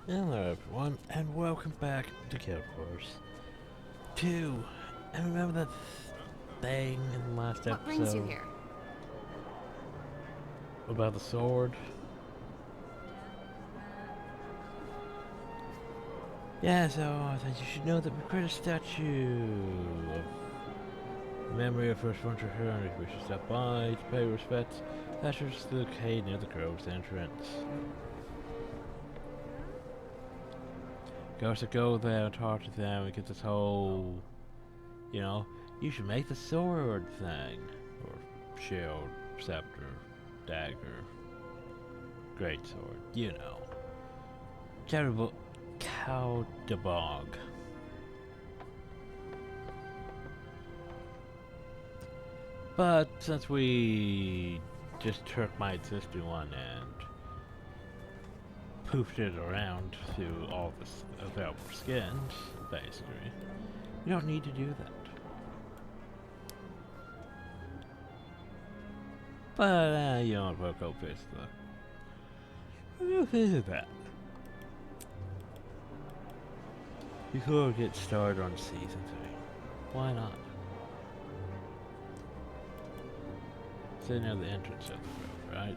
Hello everyone, and welcome back to Guild Wars 2. And remember that thing in the last What brings you episode here? about the sword? Yeah, so I thought you should know that we created a statue of memory of first frontier heroes. We should stop by to pay respects. Statue's located near the grove's entrance. Goes to go there and talk to them and get this whole, you know, you should make the sword thing. Or shield, scepter, dagger, great sword, you know. Terrible cow de bog. But since we just took my existing one and poofed it around through all the available skins, basically, you don't need to do that. But, you know, we'll go visit we'll visit that. Before we get started on Season 3. Why not? Sitting near the entrance of the road, right?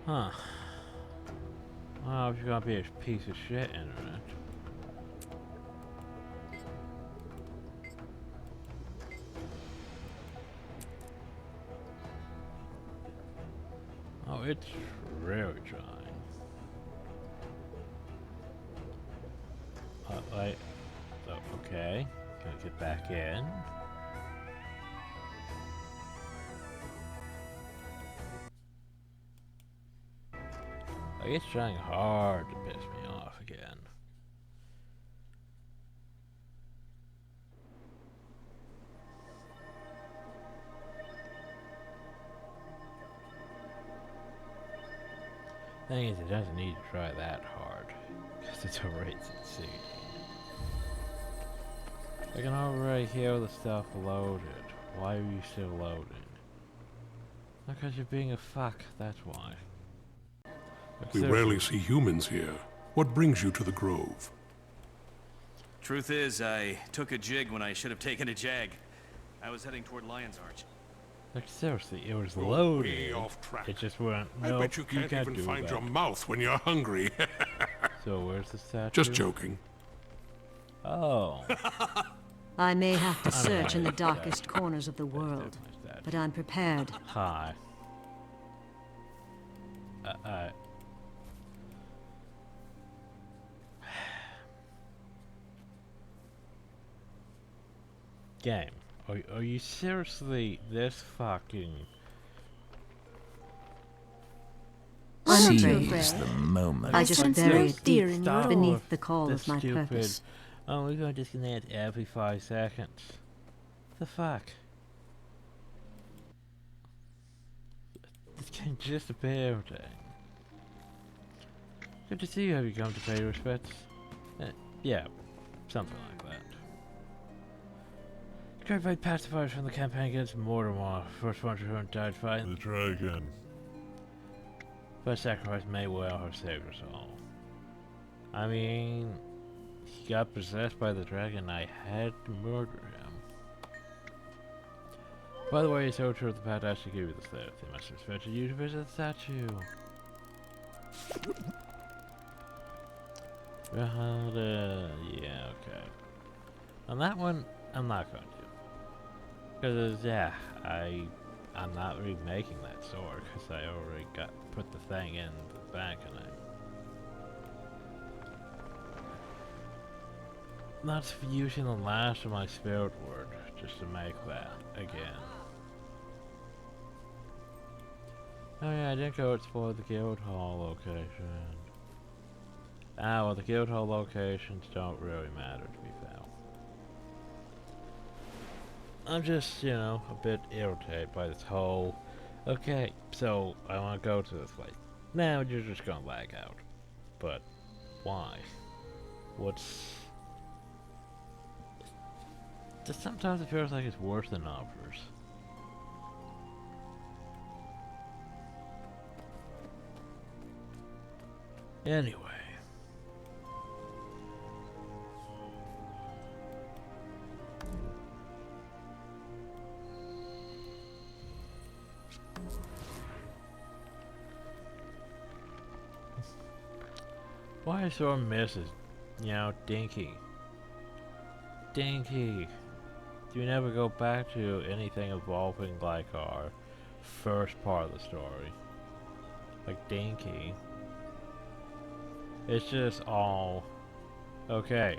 Huh. Oh, if you're gonna be a piece of shit, internet. Oh, it's really trying. Wait. So, okay. Gonna get back in. Like, it's trying hard to piss me off again. Thing is, it doesn't need to try that hard, because it's already succeeding. I can already hear the stuff loaded. Why are you still loading? Because you're being a fuck, that's why. Like, We rarely see humans here. What brings you to the Grove? Truth is, I took a jig when I should have taken a jag. I was heading toward Lion's Arch. Like, seriously, it was You're loaded. way off track. It just went, I nope, bet you can't even do find that. your mouth when you're hungry. So where's the statue? Just joking. Oh. I may have to search in the darkest corners of the world, but I'm prepared. Hi. Game. Are you seriously this fucking... I'm not too Seize afraid. the moment. I just sense bury no it fear deep in your beneath the call this of my stupid, purpose. oh, we're going to disconnect every 5 seconds. The fuck? This game just appeared. Good to see you. Have you come to pay your respects? Yeah, something like that. Gravitate pacifiers from the campaign against Mortimer. First one who died fighting the dragon. But sacrifice may well have saved us all. I mean, he got possessed by the dragon. I had to murder him. By the way, so true the path actually gave you the slave. They must have expected you to visit the statue. Yeah, okay. On that one, I'm not going to. Because, yeah, I'm not remaking that sword, because I already put the thing in the bank and not using the last of my spirit word just to make that again. Oh yeah, I didn't go explore the guild hall location. Ah, well, the guild hall locations don't really matter, to be fair. I'm just, you know, a bit irritated by this whole... Okay, so I want to go to this place. Now you're just gonna lag out. But why? What's... Just sometimes it feels like it's worse than others. Anyway. Why is so Mrs. You know, Dinky? Dinky! Do you never go back to anything involving like our first part of the story? Like Dinky. It's just all... Okay.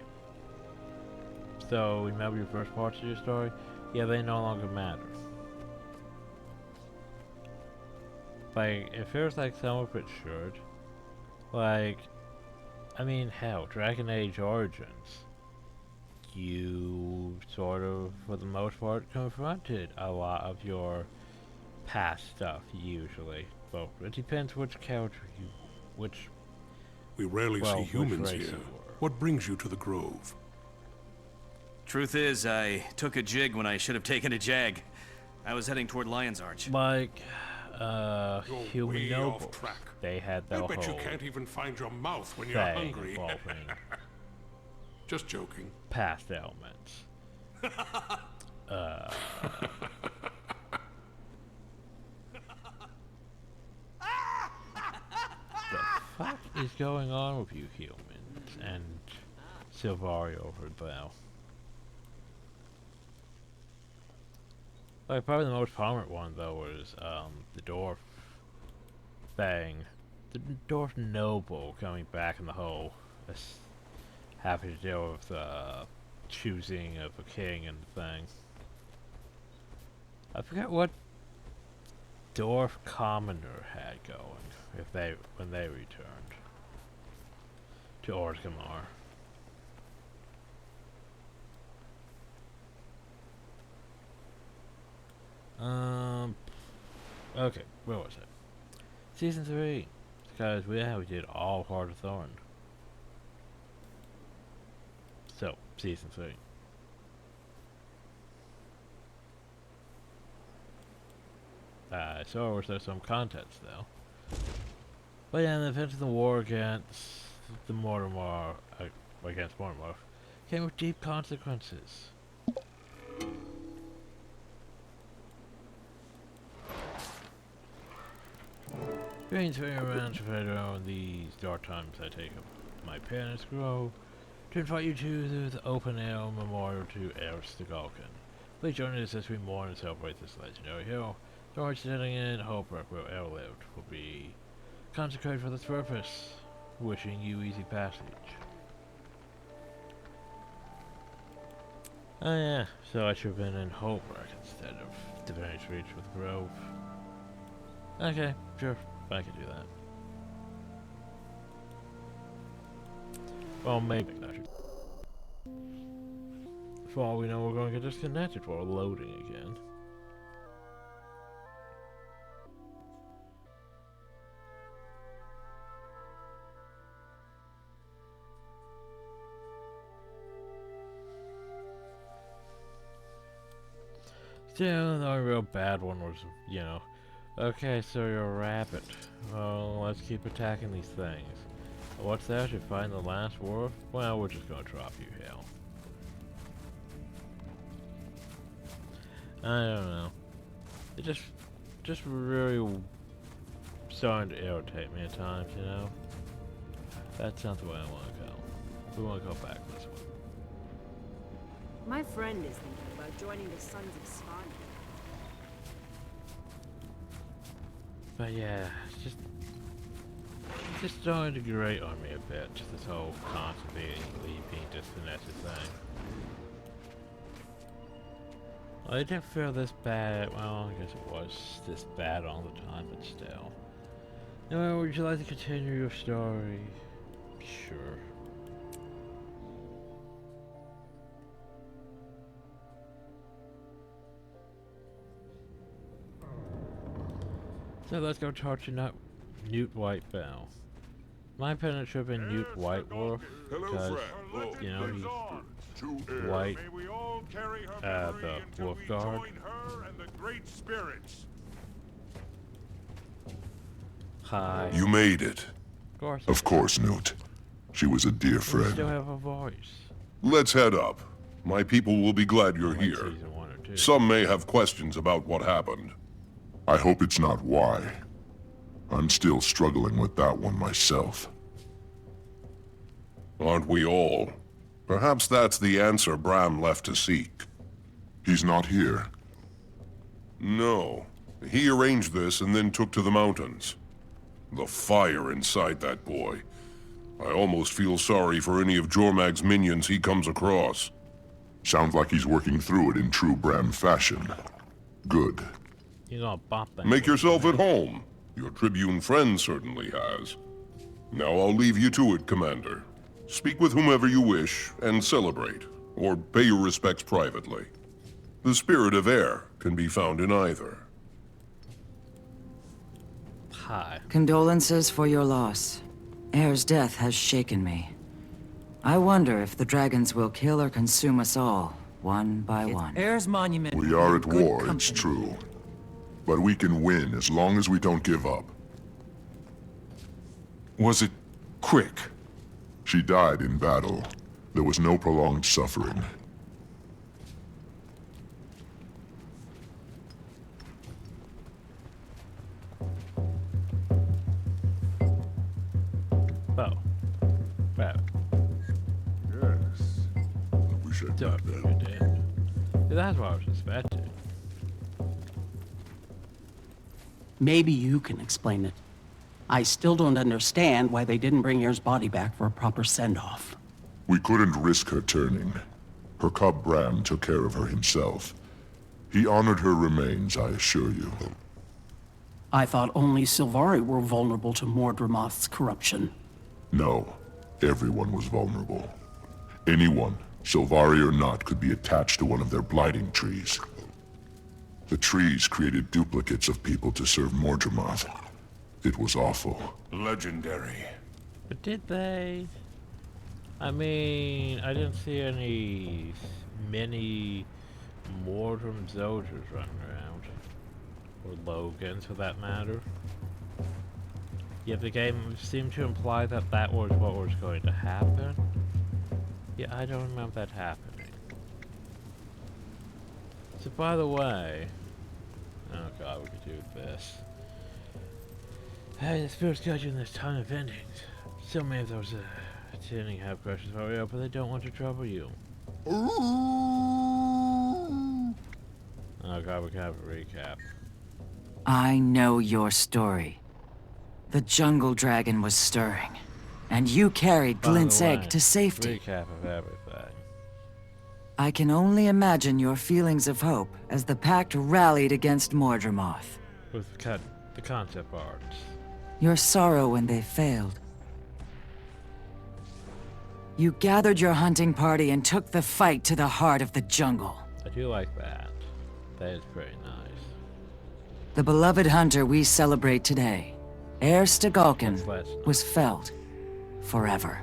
So, remember your first parts of your story? Yeah, they no longer matter. Like, it feels like some of it should. Like... I mean, hell, Dragon Age Origins, you sort of, for the most part, confronted a lot of your past stuff, usually. Well, it depends which character you, We rarely see humans here. What brings you to the Grove? Truth is, I took a jig when I should have taken a jag. I was heading toward Lion's Arch. Like, You're human way nobles. off track. They had the I whole bet you can't even find your mouth when you're thing hungry. involving Just joking. past elements. The fuck is going on with you humans and Silvari over there? Like, probably the most prominent one though was the dwarf thing. The dwarf noble coming back in the whole having to deal with choosing of a king and the thing. I forget what dwarf commoner had going when they returned to Orgrimmar. Okay, where was it? Season 3. Because we did all Heart of Thorn. So, Season 3. I saw there's some contents though. But yeah, the events of the war against the Mortimer, came with deep consequences. Being around to fight around these dark times, I take up my pen and scroll to invite you to the open air memorial to Eris the Galkin. Please join us as we mourn and celebrate this legendary hero. The orange setting in Hopework where El lived will be consecrated for this purpose. Wishing you easy passage. Oh yeah, so I should have been in Hopework instead of Divinity's Reach with Grove. Okay, sure. I can do that. Well, maybe I should. For all we know, we're going to get disconnected while loading again. Still, the only real bad one was, you know, okay, so you're a rabbit. Well, let's keep attacking these things. What's that? You find the last wolf? Well, we're just gonna drop you here. I don't know. It just really starting to irritate me at times, you know? That's not the way I want to go. We want to go back this way. My friend is thinking about joining the Sons of Svan. But yeah, it's just starting to grate on me a bit, just this whole constantly being disconnected thing. I didn't feel this bad, well, I guess it was this bad all the time, but still. Anyway, would you like to continue your story? Sure. So let's go talk to Newt Whitebell. My opinion should have been Newt Whitewolf, because, you know, he's white, the wolf guard. Hi. You made it. Of course, Newt. She was a dear friend. You still have a voice. Let's head up. My people will be glad you're here. Some may have questions about what happened. I hope it's not why. I'm still struggling with that one myself. Aren't we all? Perhaps that's the answer Bram left to seek. He's not here. No. He arranged this and then took to the mountains. The fire inside that boy. I almost feel sorry for any of Jormag's minions he comes across. Sounds like he's working through it in true Bram fashion. Good. You're gonna bop that. Make yourself at home. Your Tribune friend certainly has. Now I'll leave you to it, Commander. Speak with whomever you wish, and celebrate, or pay your respects privately. The spirit of air can be found in either. Hi. Condolences for your loss. Air's death has shaken me. I wonder if the dragons will kill or consume us all, one by one. Air's monument. We are at Good war, company. it's true. But we can win as long as we don't give up. Was it quick? She died in battle. There was no prolonged suffering. Bow. Bow. Yes. We should do Don't that. you did. That's what I was expecting. Maybe you can explain it. I still don't understand why they didn't bring Air's body back for a proper send-off. We couldn't risk her turning. Her cub Bram took care of her himself. He honored her remains, I assure you. I thought only Sylvari were vulnerable to Mordremoth's corruption. No, everyone was vulnerable. Anyone, Sylvari or not, could be attached to one of their blighting trees. The trees created duplicates of people to serve Mordremoth. It was awful. Legendary. But did they? I mean, I didn't see many Mordrum soldiers running around. Or Logans, for that matter. Yet the game seemed to imply that that was what was going to happen. Yeah, I don't remember that happening. So by the way... Oh god, we could do this. Hey, the Spirit's got you in this ton of endings. So many of those attending have questions for you, but they don't want to trouble you. Oh god, we can have a recap. I know your story. The jungle dragon was stirring, and you carried Glint's egg to safety. Recap of everything. I can only imagine your feelings of hope as the Pact rallied against Mordremoth. With the concept arts. Your sorrow when they failed. You gathered your hunting party and took the fight to the heart of the jungle. I do like that. That is pretty nice. The beloved hunter we celebrate today, Air Stegalkin, was felled forever.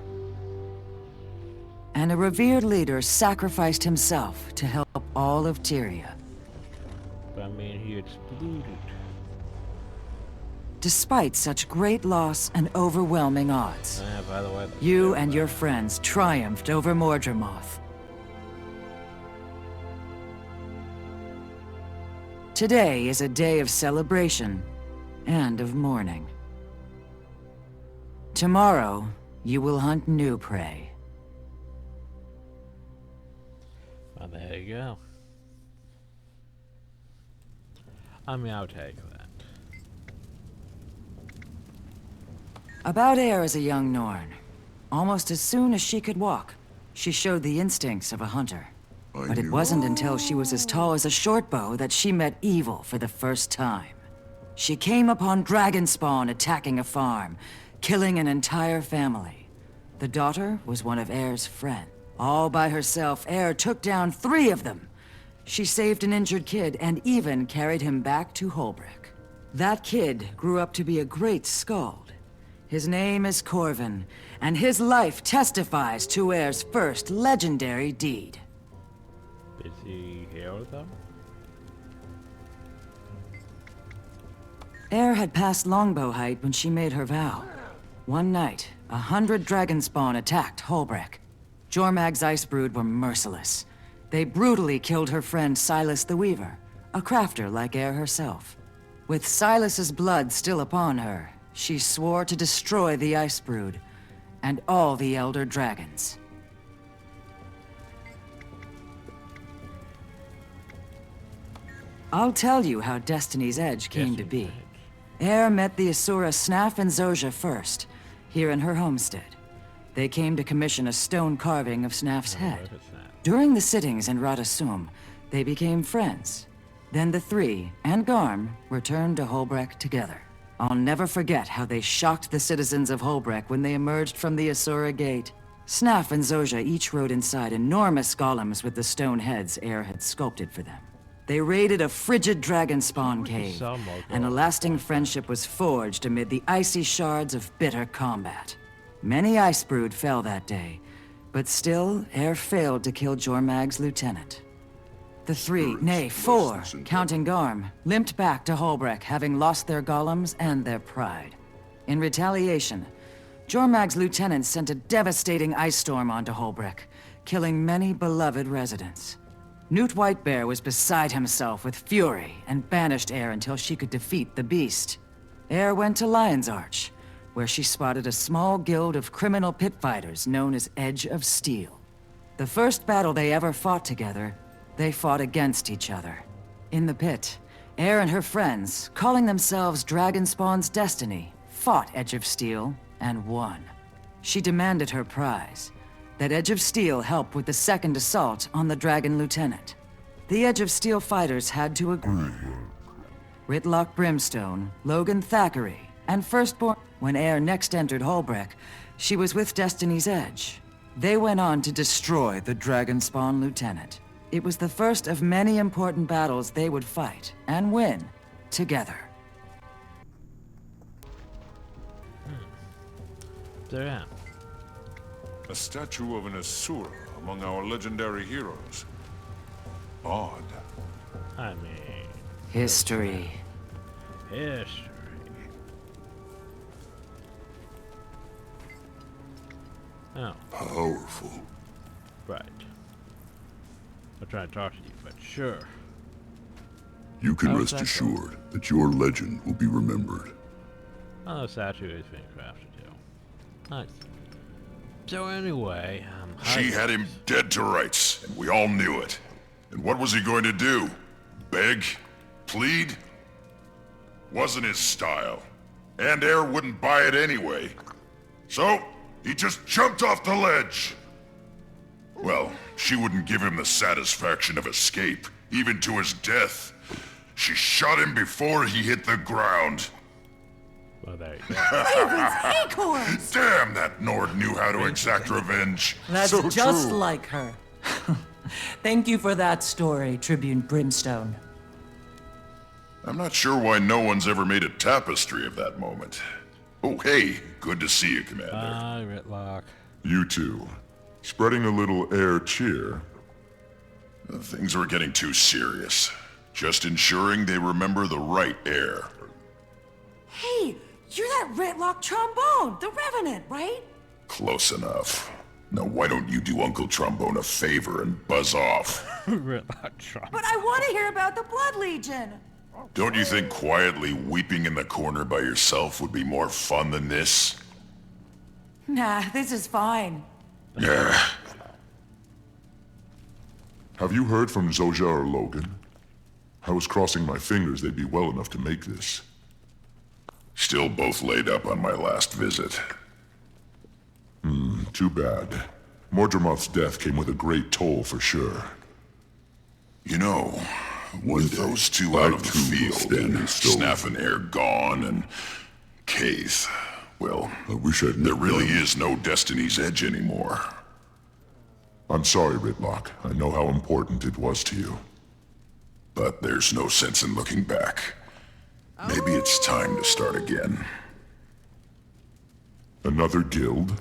And a revered leader sacrificed himself to help all of Tyria. But I mean, he exploded. Despite such great loss and overwhelming odds, By the way, you and your friends triumphed over Mordremoth. Today is a day of celebration and of mourning. Tomorrow, you will hunt new prey. Well, there you go. I mean, I'll take that. About Air as a young Norn. Almost as soon as she could walk, she showed the instincts of a hunter. But it wasn't until she was as tall as a shortbow that she met evil for the first time. She came upon Dragonspawn attacking a farm, killing an entire family. The daughter was one of Air's friends. All by herself, Air took down 3 of them. She saved an injured kid and even carried him back to Holbrook. That kid grew up to be a great skald. His name is Corvin, and his life testifies to Air's first legendary deed. Is he here with them? Air had passed Longbow Height when she made her vow. One night, 100 Dragonspawn attacked Holbrook. Jormag's Icebrood were merciless. They brutally killed her friend Silas the Weaver, a crafter like Air herself. With Silas's blood still upon her, she swore to destroy the Icebrood and all the Elder Dragons. I'll tell you how Destiny's Edge came to be. Air met the Asura Snaf and Zojja first, here in her homestead. They came to commission a stone carving of Snaf's head. During the sittings in Radasum, they became friends. Then the 3, and Garm, returned to Holbrook together. I'll never forget how they shocked the citizens of Holbrook when they emerged from the Asura Gate. Snaf and Zojja each rode inside enormous golems with the stone heads Air had sculpted for them. They raided a frigid Dragonspawn cave, and a lasting friendship was forged amid the icy shards of bitter combat. Many Icebrood fell that day, but still, Air failed to kill Jormag's lieutenant. The 3, nay, 4, counting Garm, limped back to Holbrook, having lost their golems and their pride. In retaliation, Jormag's lieutenant sent a devastating ice storm onto Holbrook, killing many beloved residents. Newt Whitebear was beside himself with fury and banished Air until she could defeat the beast. Air went to Lion's Arch, where she spotted a small guild of criminal pit fighters known as Edge of Steel. The first battle they ever fought together, they fought against each other. In the pit, Air and her friends, calling themselves Dragonspawn's Destiny, fought Edge of Steel and won. She demanded her prize, that Edge of Steel help with the second assault on the Dragon Lieutenant. The Edge of Steel fighters had to agree. Ritlock Brimstone, Logan Thackeray, and Firstborn. When Air next entered Holbrook, she was with Destiny's Edge. They went on to destroy the Dragonspawn Lieutenant. It was the first of many important battles they would fight, and win, together. There I am. A statue of an Asura among our legendary heroes. Odd. I mean... History. History. Oh. Powerful. Right. I'm trying to talk to you, but sure. You can rest assured that your legend will be remembered. Oh, the statue is being crafted too. Nice. So anyway, she had him dead to rights, and we all knew it. And what was he going to do? Beg? Plead? Wasn't his style. And Air wouldn't buy it anyway. So, he just jumped off the ledge. Well, she wouldn't give him the satisfaction of escape, even to his death. She shot him before he hit the ground. Well, there you go. Acorns! Damn, that Nord knew how to exact revenge. That's so just true. like her. Thank you for that story, Tribune Brimstone. I'm not sure why no one's ever made a tapestry of that moment. Oh, hey, good to see you, Commander. Bye, Ritlock. You too. Spreading a little air cheer. Things were getting too serious. Just ensuring they remember the right Air. Hey, you're that Ritlock trombone, the Revenant, right? Close enough. Now why don't you do Uncle Trombone a favor and buzz off? Ritlock Trump. But I want to hear about the Blood Legion. Don't you think quietly weeping in the corner by yourself would be more fun than this? Nah, this is fine. Yeah. Have you heard from Zojja or Logan? I was crossing my fingers they'd be well enough to make this. Still both laid up on my last visit. Too bad. Mordremoth's death came with a great toll for sure. You know, with those two out of the field, and Snaf and Air gone, and Kaith, Well, I wish there really is no Destiny's Edge anymore. I'm sorry, Ritlock. I know how important it was to you. But there's no sense in looking back. Maybe it's time to start again. Another guild?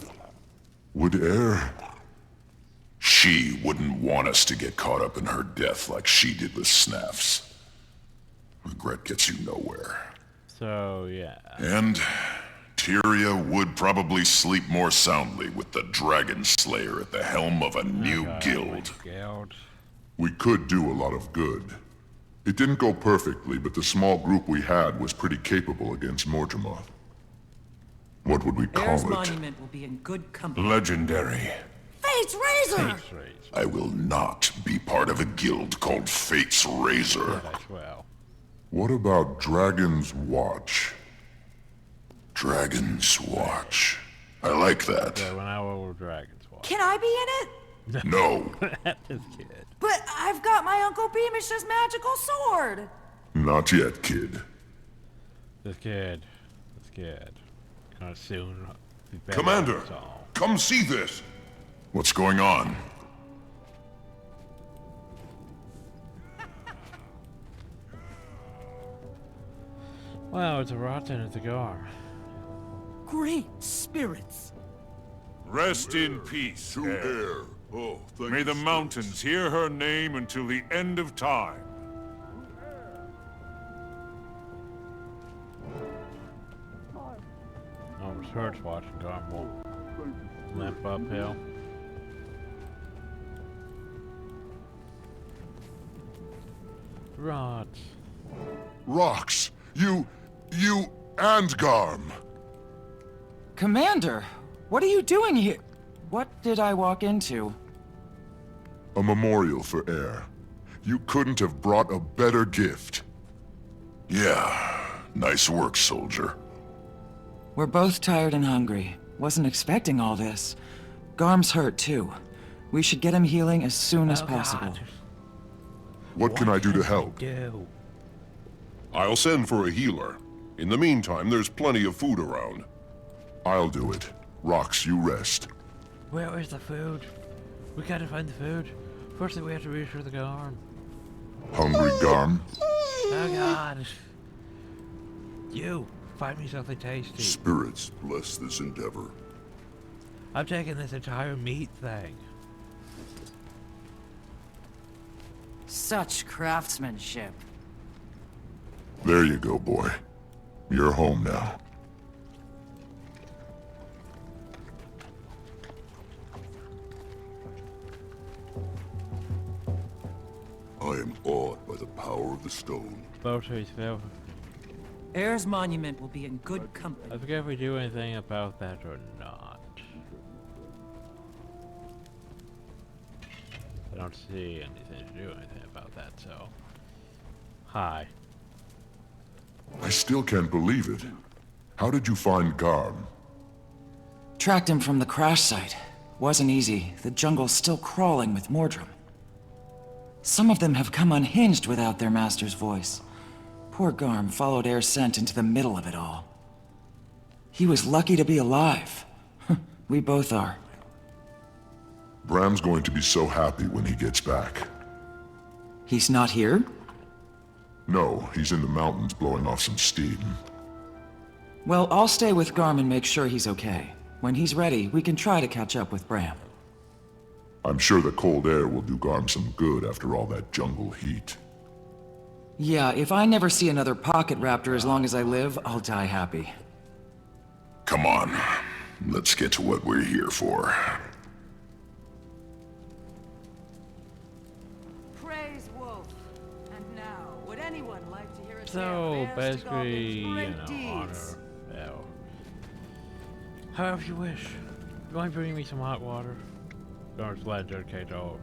Would Air... She wouldn't want us to get caught up in her death like she did with Snaff's. Regret gets you nowhere. So, yeah. And Tyria would probably sleep more soundly with the Dragon Slayer at the helm of a new guild. We could do a lot of good. It didn't go perfectly, but the small group we had was pretty capable against Mortimer. What would we call Air's it? monument will be in good company. Legendary. Fate's Razor! I will not be part of a guild called Fate's Razor. What about Dragon's Watch? Dragon's Watch. I like that. So when I will Dragon's Watch. Can I be in it? No. This kid. But I've got my Uncle Beamish's magical sword. Not yet, kid. This kid. Gonna soon be better. Commander, come see this. What's going on? Well, it's a rotten at the Gar. Great spirits. Rest in peace, Air. Oh, May the mountains hear her name until the end of time. No research watching Gar won't limp uphill. Rods. Rocks. You and Garm. Commander, what are you doing here? What did I walk into? A memorial for Air. You couldn't have brought a better gift. Yeah, nice work, soldier. We're both tired and hungry. Wasn't expecting all this. Garm's hurt too. We should get him healing as soon as possible. God. What can I do to help? I'll send for a healer. In the meantime, there's plenty of food around. I'll do it. Rocks, you rest. Where is the food? We gotta find the food. First thing we have to reassure the Garm. Hungry, Garm? Oh God. You, find me something tasty. Spirits bless this endeavor. I'm taking this entire meat thing. Such craftsmanship. There you go, boy. You're home now. I am awed by the power of the stone. Boatries fell. Air's monument will be in good company. I forget if we do anything about that or not. I don't see anything to do anything about that, so... Hi. I still can't believe it. How did you find Garm? Tracked him from the crash site. Wasn't easy. The jungle's still crawling with Mordrum. Some of them have come unhinged without their master's voice. Poor Garm followed Air's scent into the middle of it all. He was lucky to be alive. We both are. Bram's going to be so happy when he gets back. He's not here? No, he's in the mountains blowing off some steam. Well, I'll stay with Garm and make sure he's okay. When he's ready, we can try to catch up with Bram. I'm sure the cold air will do Garm some good after all that jungle heat. Yeah, if I never see another pocket raptor as long as I live, I'll die happy. Come on, let's get to what we're here for. Praise Wolf. And now, would anyone like to hear a So, basically, you know, honor, well, however you wish. You want to bring me some hot water? Don't let it cage all over.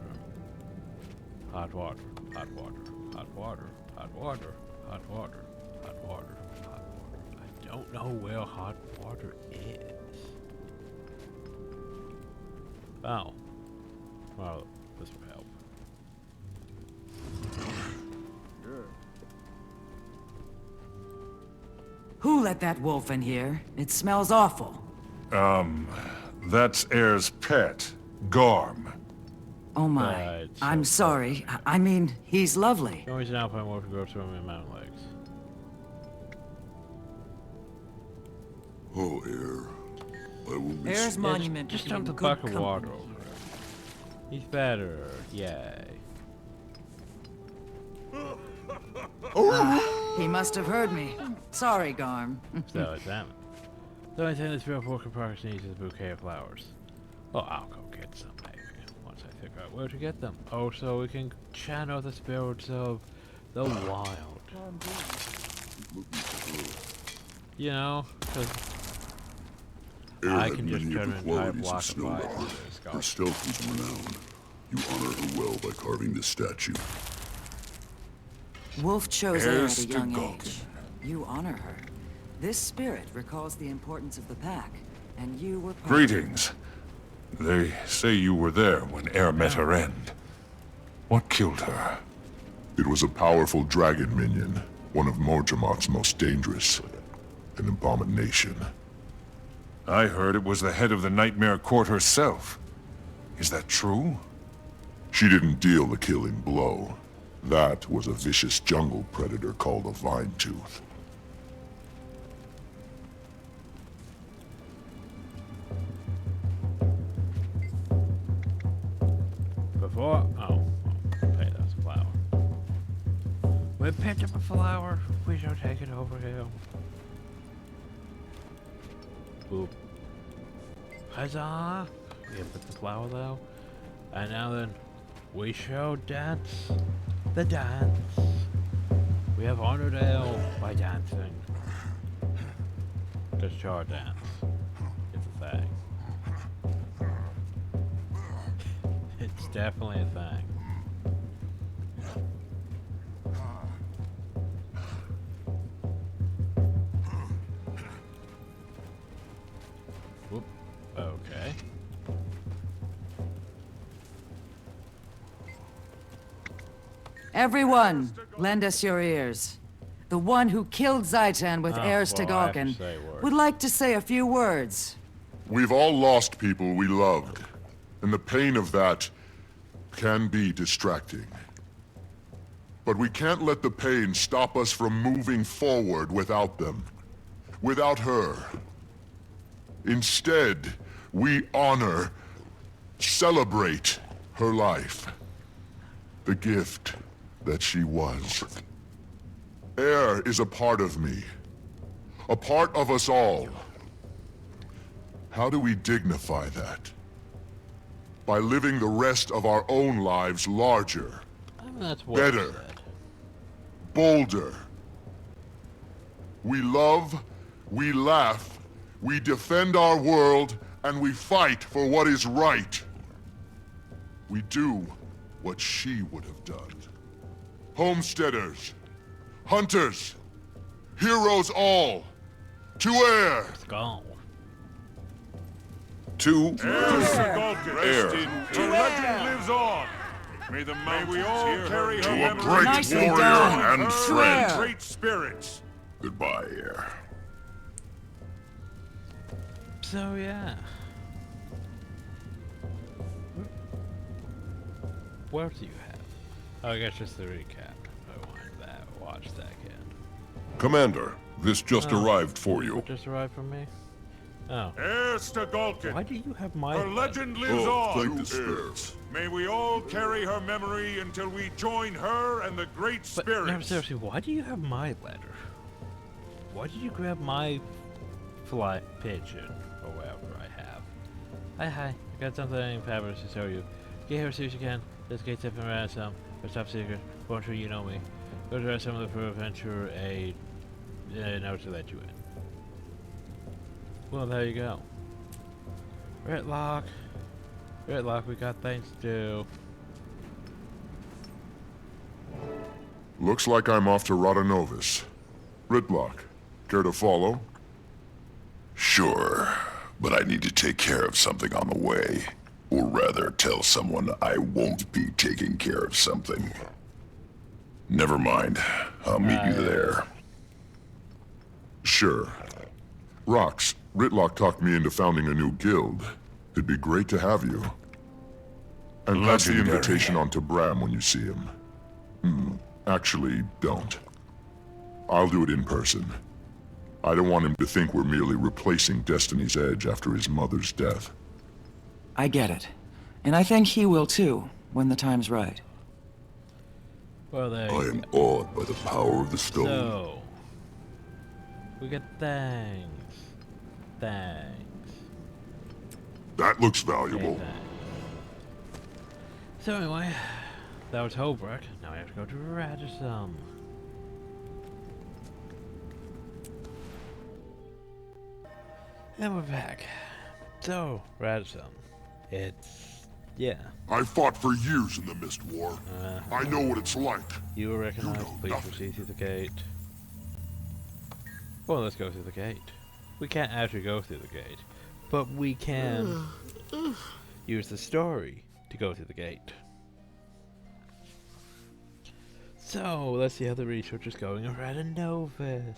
Hot water, hot water, hot water, hot water, hot water, hot water, hot water. I don't know where hot water is. Oh. Well, this will help. Who let that wolf in here? It smells awful. That's Air's pet, Garm. Oh my. I'm sorry. I mean, he's lovely. Always an alpine wolf who grows from in mountain lakes. Oh, Air. I will be... Air's monument Just will dump be the in bucket good of water company. over it. He's better. Yay. He must have heard me. Sorry, Garm. So it's salmon. The only thing this real work in progress needs is a bouquet of flowers. Well, I'll go get some maybe, once I figure out where to get them. Oh, so we can channel the spirits of the wild. You know, because I can just turn an entire block of fire into this guy. Her stealth is renowned. You honor her well by carving this statue. Wolf chose Air at a Heirs to young Galkin. age. You honor her. This spirit recalls the importance of the pack, and you were part Greetings. They say you were there when Air met her end. What killed her? It was a powerful dragon minion, one of Morgemot's most dangerous. An abomination. I heard it was the head of the Nightmare Court herself. Is that true? She didn't deal the killing blow. That was a vicious jungle predator called a Vine Tooth. Before, hey, that's a flower. We picked up a flower. We shall take it over here. Boop. Huzzah! We have put the flower though. And now then, we shall dance the dance. We have honored Ale by dancing. Does Charr dance? It's a thing. It's definitely a thing. Whoop. Okay. Everyone, lend us your ears. The one who killed Zaitan with Air well, I have to Stagauken say words. would like to say a few words. We've all lost people we loved, and the pain of that can be distracting. But we can't let the pain stop us from moving forward without them. Without her. Instead, we honor, celebrate her life. The gift that she was. Air is a part of me. A part of us all. How do we dignify that? By living the rest of our own lives larger. I mean, that's what better. Bolder. We love, we laugh, we defend our world, and we fight for what is right. We do what she would have done. Homesteaders, hunters, heroes all, to Air! Let's go. To Air. The legend lives on. May the mountains we all carry her To a memory. great Nicely warrior done. and friend. Great spirits. Goodbye, Air. So yeah. What else do you have? Oh, I guess just the recap. I wanted that. Watch that again. Commander, this just arrived for you. What just arrived from me? Oh. Air Stagauken. Why do you have my Her legend lives Oh, on. thank the spirits. May we all carry her memory until we join her and the great But spirits. no, seriously, why do you have my letter? Why did you grab my fly pigeon or whatever I have? Hi, I got something fabulous to show you. Get here as soon as you can. This gate's up and ransom. It's top secret. Won't you know me? Go to some of the adventure a note to let you in. Well, there you go. Ritlock. Ritlock, we got things to do. Looks like I'm off to Rodanovis. Ritlock, care to follow? Sure, but I need to take care of something on the way. Or rather, tell someone I won't be taking care of something. Never mind. I'll meet you there. Sure. Rox, Ritlock talked me into founding a new guild. It'd be great to have you. And pass the invitation on to Bram when you see him. Actually, don't. I'll do it in person. I don't want him to think we're merely replacing Destiny's Edge after his mother's death. I get it. And I think he will too, when the time's right. Well, there I am awed by the power of the stone. So, we get thanks. Thanks. That looks valuable. Okay, so anyway, that was Holbrook. Now we have to go to Radisson. And we're back. So, Radisson. It's... yeah. I fought for years in the Mist War. I know what it's like. You will recognize, please proceed through the gate. Well, let's go through the gate. We can't actually go through the gate, but we can use the story to go through the gate. So, let's see how the research is going around in Novus.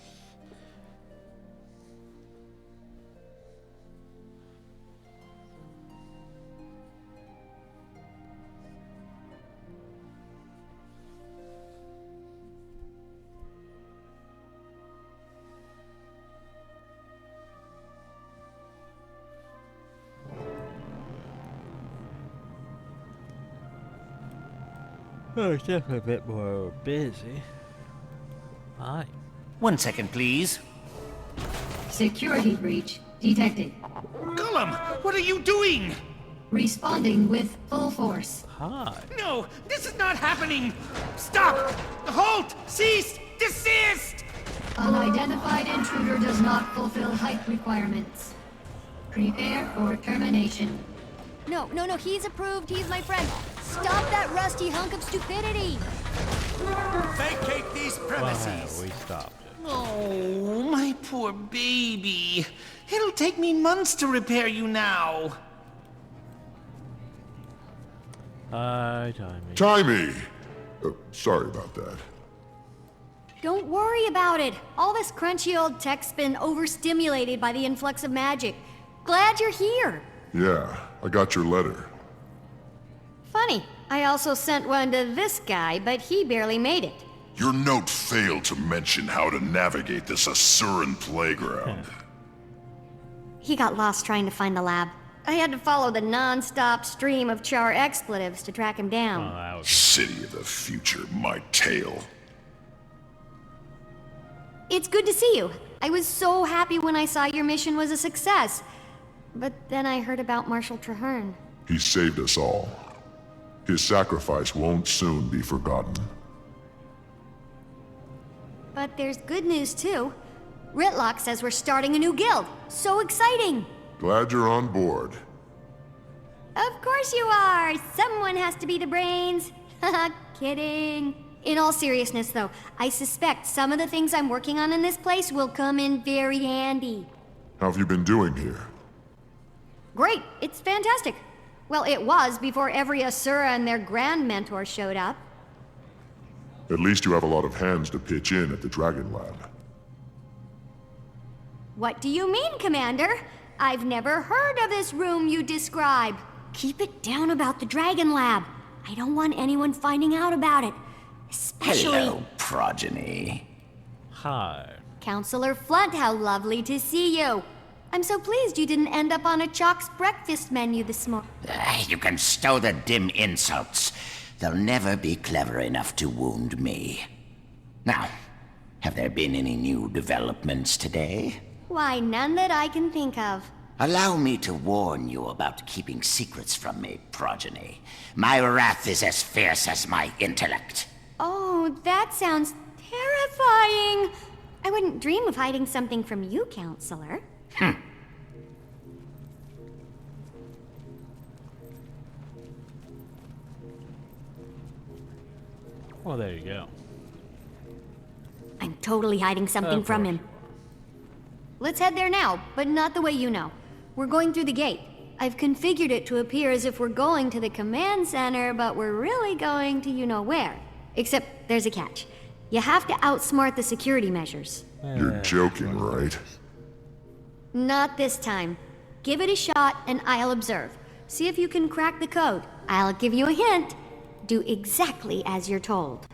Oh, it's definitely a bit more busy. Hi. 1 second, please. Security breach detected. Gollum, what are you doing? Responding with full force. Hi. No, this is not happening! Stop! Halt! Cease! Desist! Unidentified intruder does not fulfill height requirements. Prepare for termination. No, he's approved. He's my friend. Stop that rusty hunk of stupidity! Vacate these premises! Wow, we stopped it. Oh, my poor baby. It'll take me months to repair you now. Hi, Timey. Timey! Sorry about that. Don't worry about it. All this crunchy old tech's been overstimulated by the influx of magic. Glad you're here. Yeah, I got your letter. Funny, I also sent one to this guy, but he barely made it. Your note failed to mention how to navigate this Asuran playground. He got lost trying to find the lab. I had to follow the non-stop stream of Charr expletives to track him down. City of the future, my tail. It's good to see you. I was so happy when I saw your mission was a success. But then I heard about Marshal Traherne. He saved us all. His sacrifice won't soon be forgotten. But there's good news too. Ritlock says we're starting a new guild. So exciting! Glad you're on board. Of course you are! Someone has to be the brains. Haha, kidding. In all seriousness though, I suspect some of the things I'm working on in this place will come in very handy. How have you been doing here? Great, it's fantastic. Well, it was before every Asura and their grand mentor showed up. At least you have a lot of hands to pitch in at the Dragon Lab. What do you mean, Commander? I've never heard of this room you describe. Keep it down about the Dragon Lab. I don't want anyone finding out about it. Especially... Hello, progeny. Hi. Counselor Flunt, how lovely to see you. I'm so pleased you didn't end up on a Chalk's breakfast menu this morning. You can stow the dim insults. They'll never be clever enough to wound me. Now, have there been any new developments today? Why, none that I can think of. Allow me to warn you about keeping secrets from me, progeny. My wrath is as fierce as my intellect. Oh, that sounds terrifying. I wouldn't dream of hiding something from you, Counselor. Well, there you go. I'm totally hiding something from him. Let's head there now, but not the way you know. We're going through the gate. I've configured it to appear as if we're going to the command center, but we're really going to you-know-where. Except there's a catch. You have to outsmart the security measures. You're joking, right? Not this time. Give it a shot and I'll observe. See if you can crack the code. I'll give you a hint. Do exactly as you're told.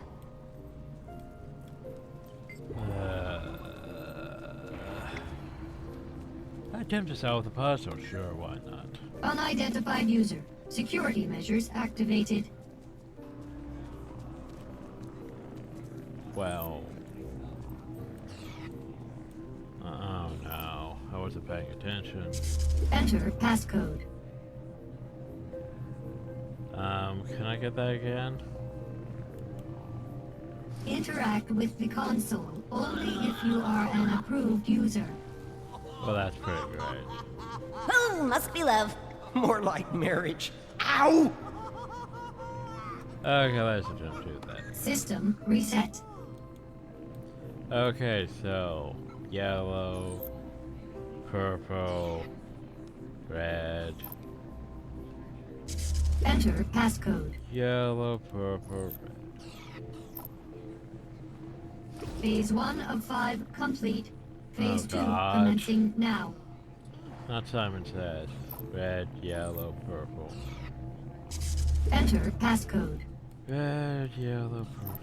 Attempt to solve the puzzle, sure, why not? Unidentified user. Security measures activated. Well... oh no, I wasn't paying attention. Enter passcode. Can I get that again? Interact with the console only if you are an approved user. Well, that's pretty great. Oh, must be love. More like marriage. Ow! Okay, let's attempt to do that. System reset. Okay, so yellow, purple, red. Enter passcode. Yellow, purple, red. Phase 1 of 5 complete. Phase 2 God. commencing now. Not Simon Says. Red, yellow, purple. Enter passcode. Red, yellow, purple.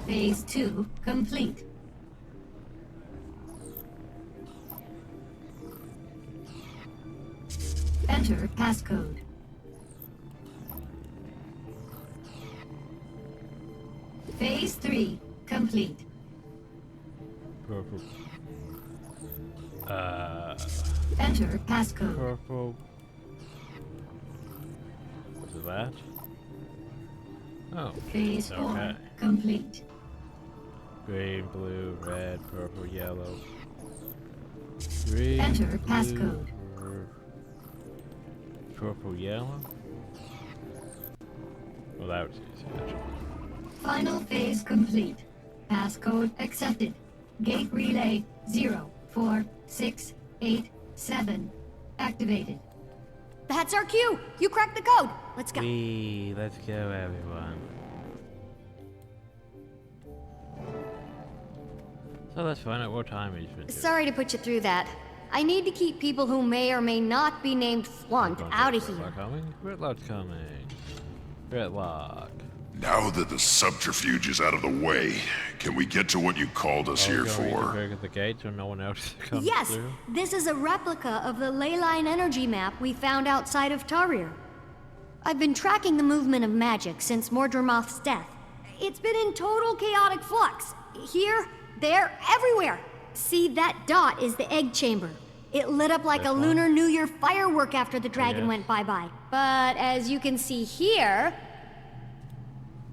Phase 2 complete. Enter passcode. Phase 3 complete. Purple. Enter passcode. Purple. Was it that? Oh, Phase 4 okay. complete. Green, blue, red, purple, yellow. Green, Enter blue, passcode. Purple, yellow. Well, that was easy, actually. Final phase complete. Passcode accepted. Gate relay 04687 activated. That's our cue. You cracked the code. Let's go. Let's go, everyone. So let's find out what time he's been doing. Sorry to put you through that. I need to keep people who may or may not be named Flunt out of here. Gridlock coming. Gridlock's coming. Gridlock. Now that the subterfuge is out of the way, can we get to what you called us here for? At the gate so no one else comes Yes, through? this is a replica of the leyline energy map we found outside of Charr. I've been tracking the movement of magic since Mordremoth's death. It's been in total chaotic flux. Here, there, everywhere. See, that dot is the egg chamber. It lit up like a Lunar New Year firework after the dragon went bye-bye. But as you can see here,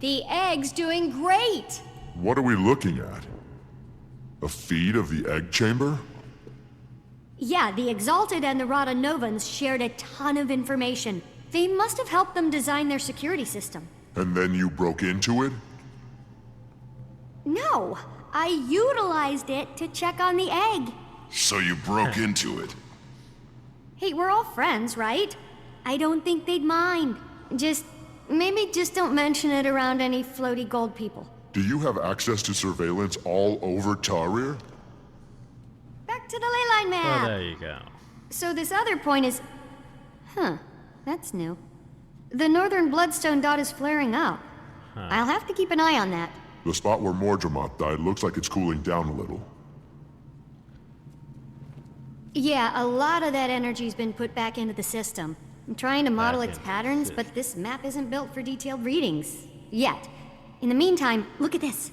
the egg's doing great. What are we looking at? A feed of the egg chamber? Yeah, the Exalted and the Rata Novans shared a ton of information. They must have helped them design their security system. And then you broke into it? No, I utilized it to check on the egg. So you broke into it? Hey, we're all friends, right? I don't think they'd mind. Maybe just don't mention it around any floaty gold people. Do you have access to surveillance all over Charr? Back to the leyline map. Oh, there you go. So this other point is... Huh, that's new. The northern bloodstone dot is flaring up. I'll have to keep an eye on that. The spot where Mordremoth died looks like it's cooling down a little. Yeah, a lot of that energy's been put back into the system. I'm trying to model its patterns, but this map isn't built for detailed readings. Yet. In the meantime, look at this.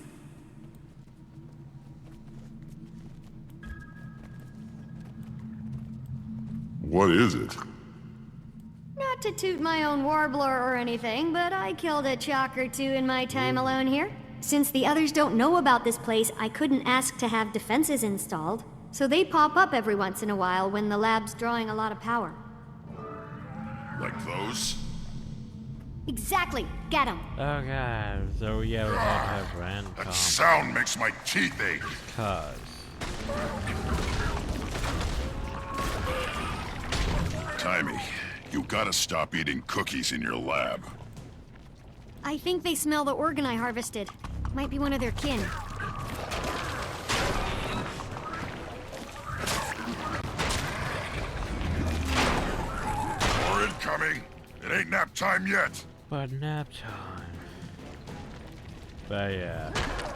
What is it? Not to toot my own warbler or anything, but I killed a chalk or two in my time alone here. Since the others don't know about this place, I couldn't ask to have defenses installed. So they pop up every once in a while when the lab's drawing a lot of power. Like those? Exactly. Get 'em. Oh god, so yeah, we had to have random. That sound makes my teeth ache. Timmy, you gotta stop eating cookies in your lab. I think they smell the organ I harvested. Might be one of their kin. coming. It ain't nap time yet. But nap time. But yeah.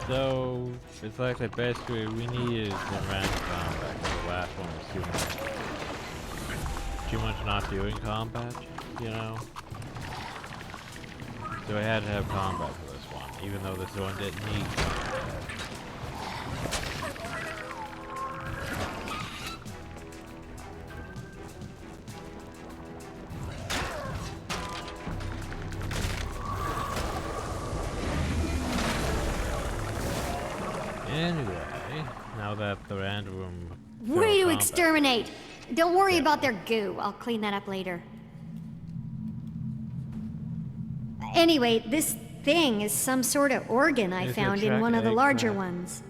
So it's like that basically we needed the random combat. The last one was too much not doing combat, you know? So I had to have combat for this one, even though this one didn't need combat. Anyway, now that the random room... Way to exterminate! Don't worry about their goo. I'll clean that up later. Anyway, this thing is some sort of organ I found in one of the larger ones.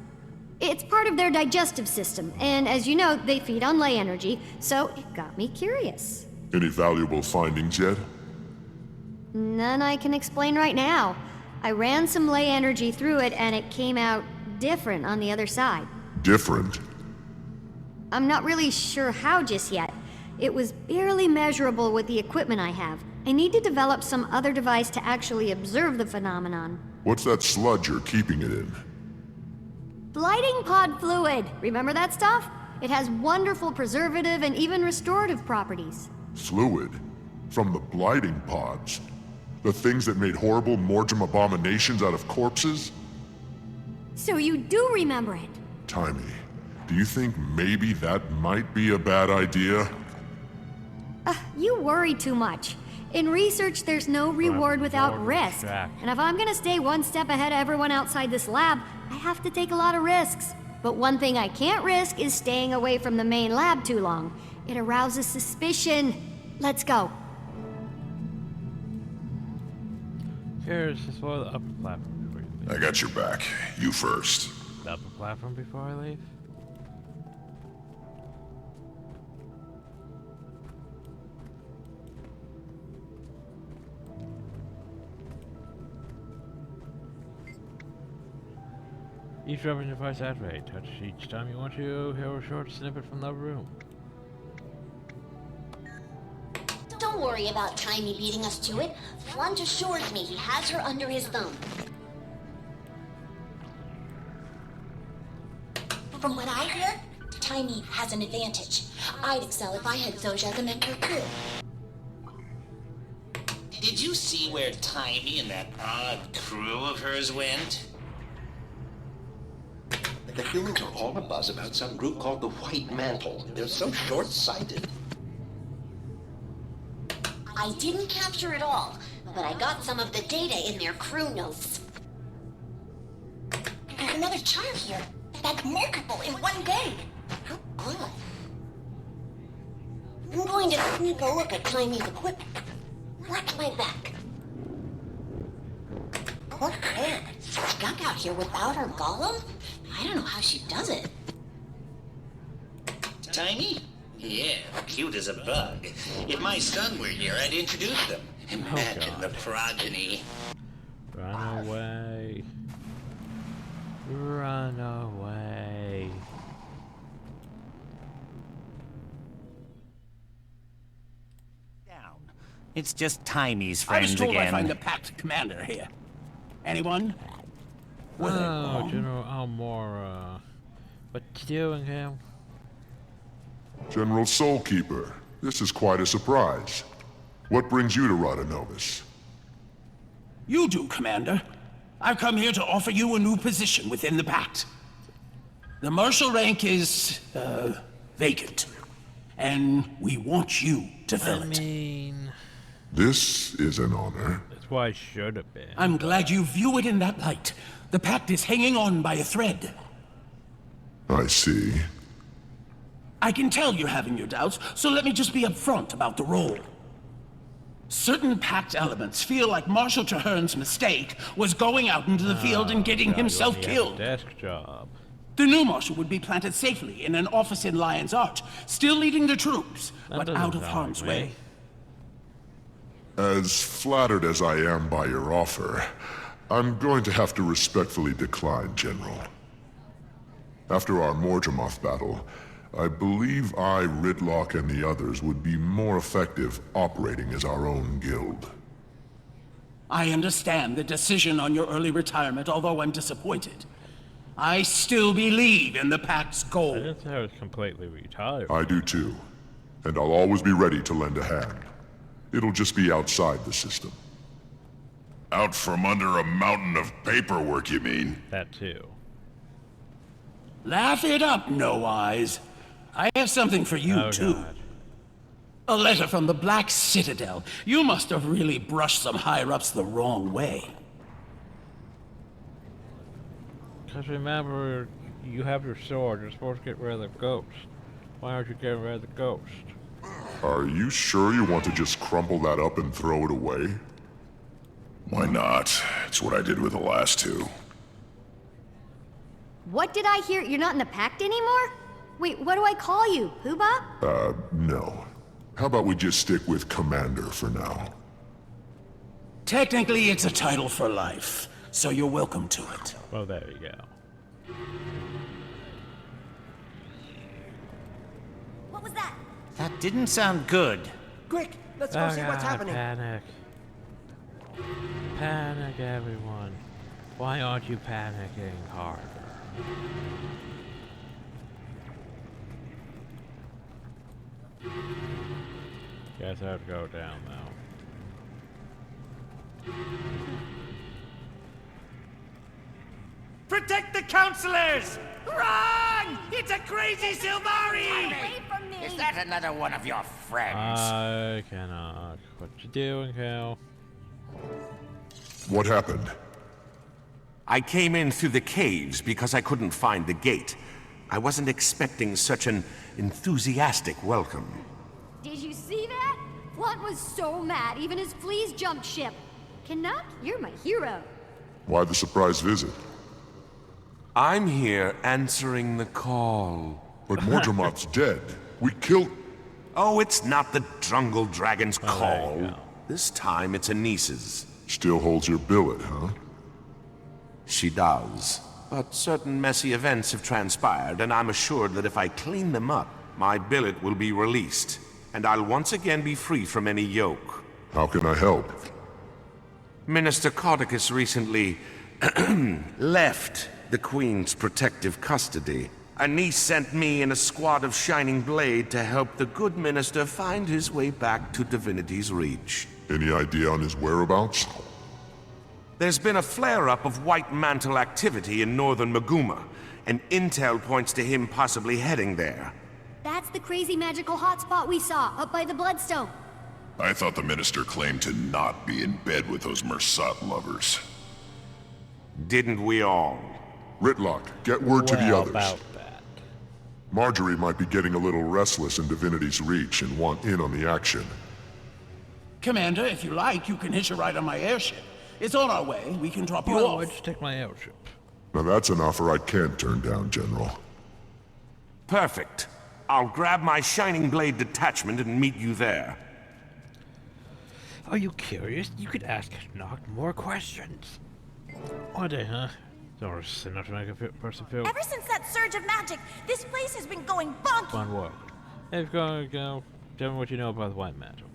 It's part of their digestive system, and as you know, they feed on ley energy, so it got me curious. Any valuable findings yet? None I can explain right now. I ran some ley energy through it, and it came out different on the other side. Different? I'm not really sure how just yet. It was barely measurable with the equipment I have. I need to develop some other device to actually observe the phenomenon. What's that sludge you're keeping it in? Blighting pod fluid. Remember that stuff? It has wonderful preservative and even restorative properties. Fluid? From the blighting pods? The things that made horrible Morgem abominations out of corpses? So you do remember it? Timey, do you think maybe that might be a bad idea? You worry too much. In research, there's no reward without risk. And if I'm gonna stay one step ahead of everyone outside this lab, I have to take a lot of risks. But one thing I can't risk is staying away from the main lab too long. It arouses suspicion. Let's go. Here's just for the upper platform before you leave. I got your back. You first. The upper platform before I leave? Each reference device activate. Touch each time you want to hear a short snippet from the room. Don't worry about Timey beating us to it. Flunt assures me he has her under his thumb. From what I hear, Timey has an advantage. I'd excel if I had Zojja as a mentor too. Did you see where Timey and that odd crew of hers went? The humans are all abuzz about some group called the White Mantle. They're so short-sighted. I didn't capture it all, but I got some of the data in their crew notes. There's another Charr here. That's multiple in one day. How odd. I'm going to sneak a look at Timey's equipment. Watch my back. Poor man, stuck out here without her golem? I don't know how she does it. Timey? Yeah, cute as a bug. If my son were here, I'd introduce them. Imagine the progeny. Run away. Run away. Down. It's just Timey's friends again. I was told I find the Pact commander here. Anyone? Oh, General Almora. What you doing here? General Soulkeeper, this is quite a surprise. What brings you to Rhadanovus? You do, Commander. I've come here to offer you a new position within the Pact. The marshal rank is, vacant. And we want you to fill it. This is an honor. That's why I should have been. I'm glad you view it in that light. The Pact is hanging on by a thread. I see. I can tell you're having your doubts, so let me just be upfront about the role. Certain Pact elements feel like Marshal Trahern's mistake was going out into the field and getting himself killed. Desk job. The new Marshal would be planted safely in an office in Lion's Arch, still leading the troops, but out of harm's way. As flattered as I am by your offer, I'm going to have to respectfully decline, General. After our Morgemoth battle, I believe I, Ritlock, and the others would be more effective operating as our own guild. I understand the decision on your early retirement, although I'm disappointed. I still believe in the Pact's goal. I didn't say I was completely retired. I do too. And I'll always be ready to lend a hand. It'll just be outside the system. Out from under a mountain of paperwork, you mean? That too. Laugh it up, No Eyes. I have something for you, too. God. A letter from the Black Citadel. You must have really brushed some higher-ups the wrong way. Because remember, you have your sword. You're supposed to get rid of the ghost. Why aren't you getting rid of the ghost? Are you sure you want to just crumple that up and throw it away? Why not? It's what I did with the last two. What did I hear? You're not in the Pact anymore? Wait, what do I call you? Poobah? No. How about we just stick with Commander for now? Technically, it's a title for life, so you're welcome to it. Well, there you go. What was that? That didn't sound good. Quick, let's go see what's happening. Panic. Panic, everyone. Why aren't you panicking harder? Guess I have to go down now. Protect the counselors! Run! It's a crazy Silvari! Away from me! Is that another one of your friends? I cannot. What you doing, Cal? What happened? I came in through the caves because I couldn't find the gate. I wasn't expecting such an enthusiastic welcome. Did you see that? Flunt was so mad, even his fleas jumped ship. Canuck, you're my hero. Why the surprise visit? I'm here answering the call. But Mordremoth's dead. We killed... Oh, it's not the Drungle Dragon's call. This time it's Anice's. Still holds your billet, huh? She does. But certain messy events have transpired, and I'm assured that if I clean them up, my billet will be released, and I'll once again be free from any yoke. How can I help? Minister Codicus recently left the Queen's protective custody. Anice sent me and a squad of Shining Blade to help the good minister find his way back to Divinity's Reach. Any idea on his whereabouts? There's been a flare-up of White Mantle activity in northern Maguma, and intel points to him possibly heading there. That's the crazy magical hotspot we saw, up by the Bloodstone. I thought the minister claimed to not be in bed with those Mersat lovers. Didn't we all? Ritlock, get word to the others. About that. Marjorie might be getting a little restless in Divinity's Reach and want in on the action. Commander, if you like, you can hitch a ride on my airship. It's on our way. We can drop you Oh, off. I just take my airship. Now that's an offer I can't turn down, General. Perfect. I'll grab my Shining Blade detachment and meet you there. Are you curious? You could ask Noct more questions. One day, huh? Don't enough to make a person feel Ever since that surge of magic, this place has been going bonky. fun work. If you're going to go, tell me what you know about the White Mantle.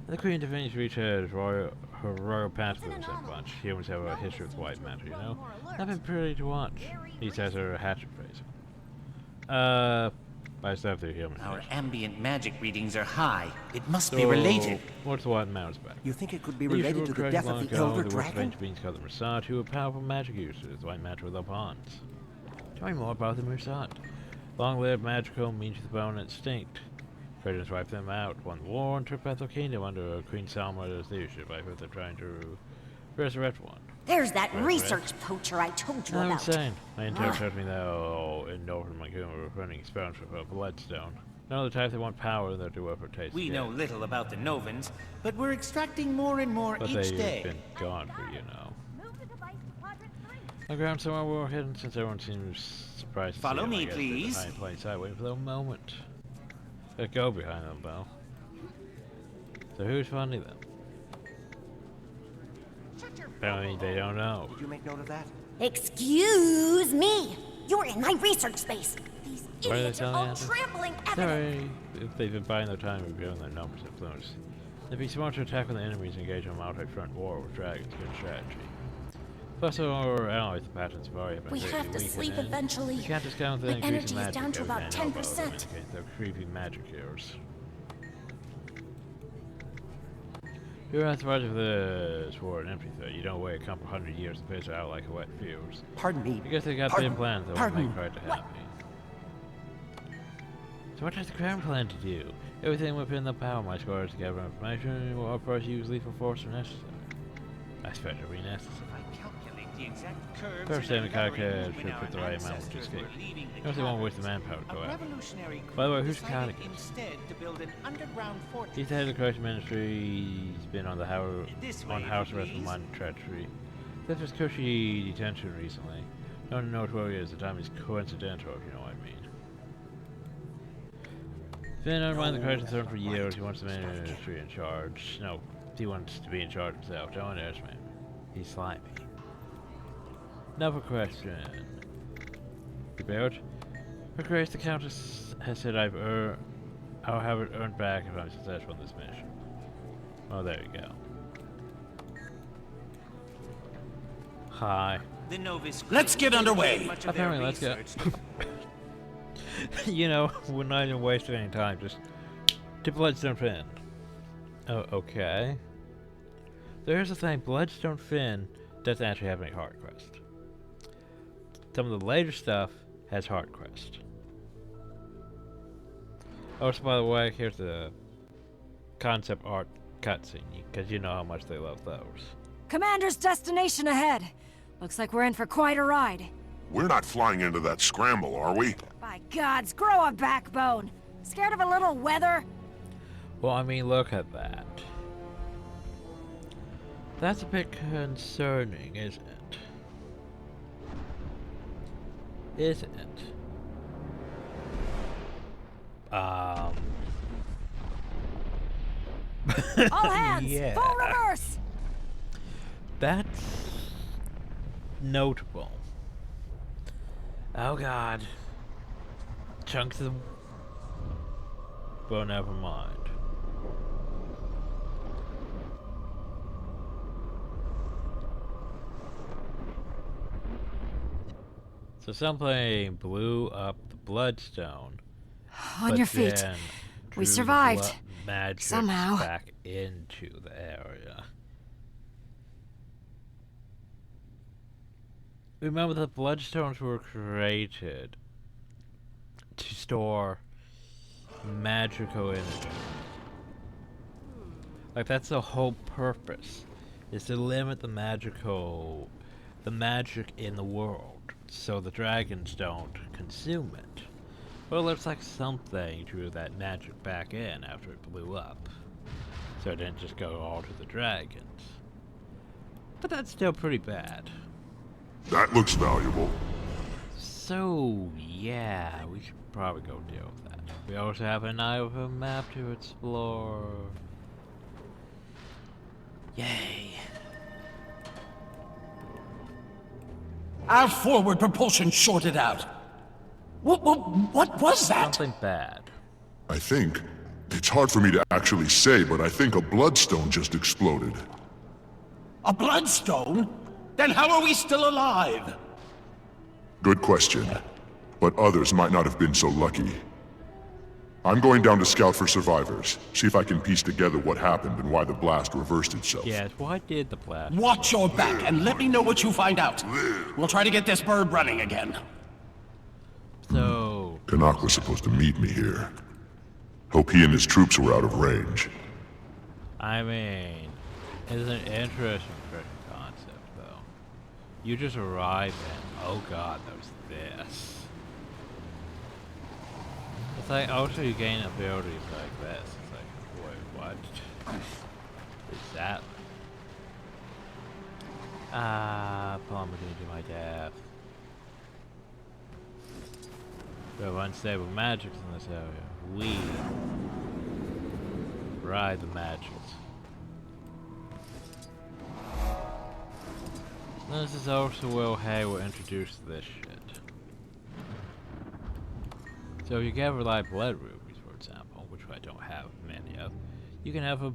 The Queen of Divinity's Reach has her royal pacifists and bunch. Humans have a history with the White Mantle, you know? I've been pretty to watch. These guys are a hatchet face. By stuff they're human. Our ambient magic readings are high. It must be related. What's the White Mantle's about? You think it could be related to the death of the Elder Dragon? Strange beings called the Mersat, who are powerful magic users, the White Mantle without bonds. Tell me more about the Mersat. Long-lived magical means the bone instinct. Predators wiped them out, won the war, and took Bethel Kingdom under Queen Salma's leadership. I heard they're trying to resurrect one. There's that research poacher I told you I'm about. insane. My intern told me that in northern Maguma we're running experiments with a bloodstone. None of the type that want power that do up or taste. We know little about the Novans, but we're extracting more and more But each they've day. been gone for, you know. I ground somewhere we're hidden since everyone seems surprised to Follow see me, them. please. Behind plain sight, waiting for the moment. Let's go behind them, though. So who's funny then? Apparently they don't know. Did you make note of that? Excuse me. You're in my research space. These idiots are all trampling evidence. Sorry, if they've been buying their time and revealing their numbers of influence. It'd be smart to attack when the enemies engage in a multi-front war with dragons. Good strategy. Plus, our allies, the patterns vary. We have to sleep eventually. You can't discount the my energy is down to about 10%. They're creepy magic heroes. You're not surprised if this war an empty threat. You don't wait a couple 100 years to phase out like a wet fuse. Pardon me. I guess they got big plans that won't make right to happen. So what does the Crown plan to do? Everything within the power of my scholars to gather information will approach usually for force or necessary. I expect it to be necessary. First, the character should put the right amount to escape. You also won't waste the manpower to go out. By the way, who's Carnicus? He's the head of the correction ministry. He's been on the house arrest for minor treachery. This was cushy detention recently. No one knows where he is. The time is coincidental, if you know what I mean. He's been undermining the correction throne for years. He wants the ministry in charge. No, he wants to be in charge himself. Don't underestimate him. He's slimy. Another question. Prepared? For grace, the Countess has said I'll have it earned back if I'm successful in this mission. Oh, there you go. Hi. Let's get underway. Apparently, let's go. You know, we're not even wasting any time. Just to Bloodstone Finn. Oh, okay. There's the thing. Bloodstone Finn doesn't actually have any heart quest. Some of the later stuff has heart quest. Also, by the way, here's the concept art cutscene, because you know how much they love those. Commander's destination ahead. Looks like we're in for quite a ride. We're not flying into that scramble, are we? By gods, grow a backbone. Scared of a little weather? Well, I mean, look at that. That's a bit concerning, isn't it? Isn't it? All hands! Yeah. Full reverse! That's notable. Oh god. Chunks of... Well, never mind. So something blew up the Bloodstone. On your feet. We survived. Somehow. Back into the area. Remember that Bloodstones were created to store magical energy. Like, that's the whole purpose, is to limit the magic in the world, so the dragons don't consume it. Well, it looks like something drew that magic back in after it blew up, so it didn't just go all to the dragons. But that's still pretty bad. That looks valuable. So, yeah, we should probably go deal with that. We also have an Iowa map to explore. Yay. Our forward propulsion shorted out. What was that? Something bad. I think. It's hard for me to actually say, but I think a bloodstone just exploded. A bloodstone? Then how are we still alive? Good question. But others might not have been so lucky. I'm going down to scout for survivors, see if I can piece together what happened and why the blast reversed itself. Yes, why did the blast? Watch your back and let me know what you find out. We'll try to get this bird running again. So... Canuck was supposed to meet me here. Hope he and his troops were out of range. I mean, it's an interesting concept, though. You just arrive and, oh god, there's this. It's like, also you gain abilities like this. It's like, wait, what? Is that? Plummeting to my death. We have unstable magics in this area. We ride the magics. This is also where Hay will introduce this shit. So if you gather like blood rubies, for example, which I don't have many of, you can have a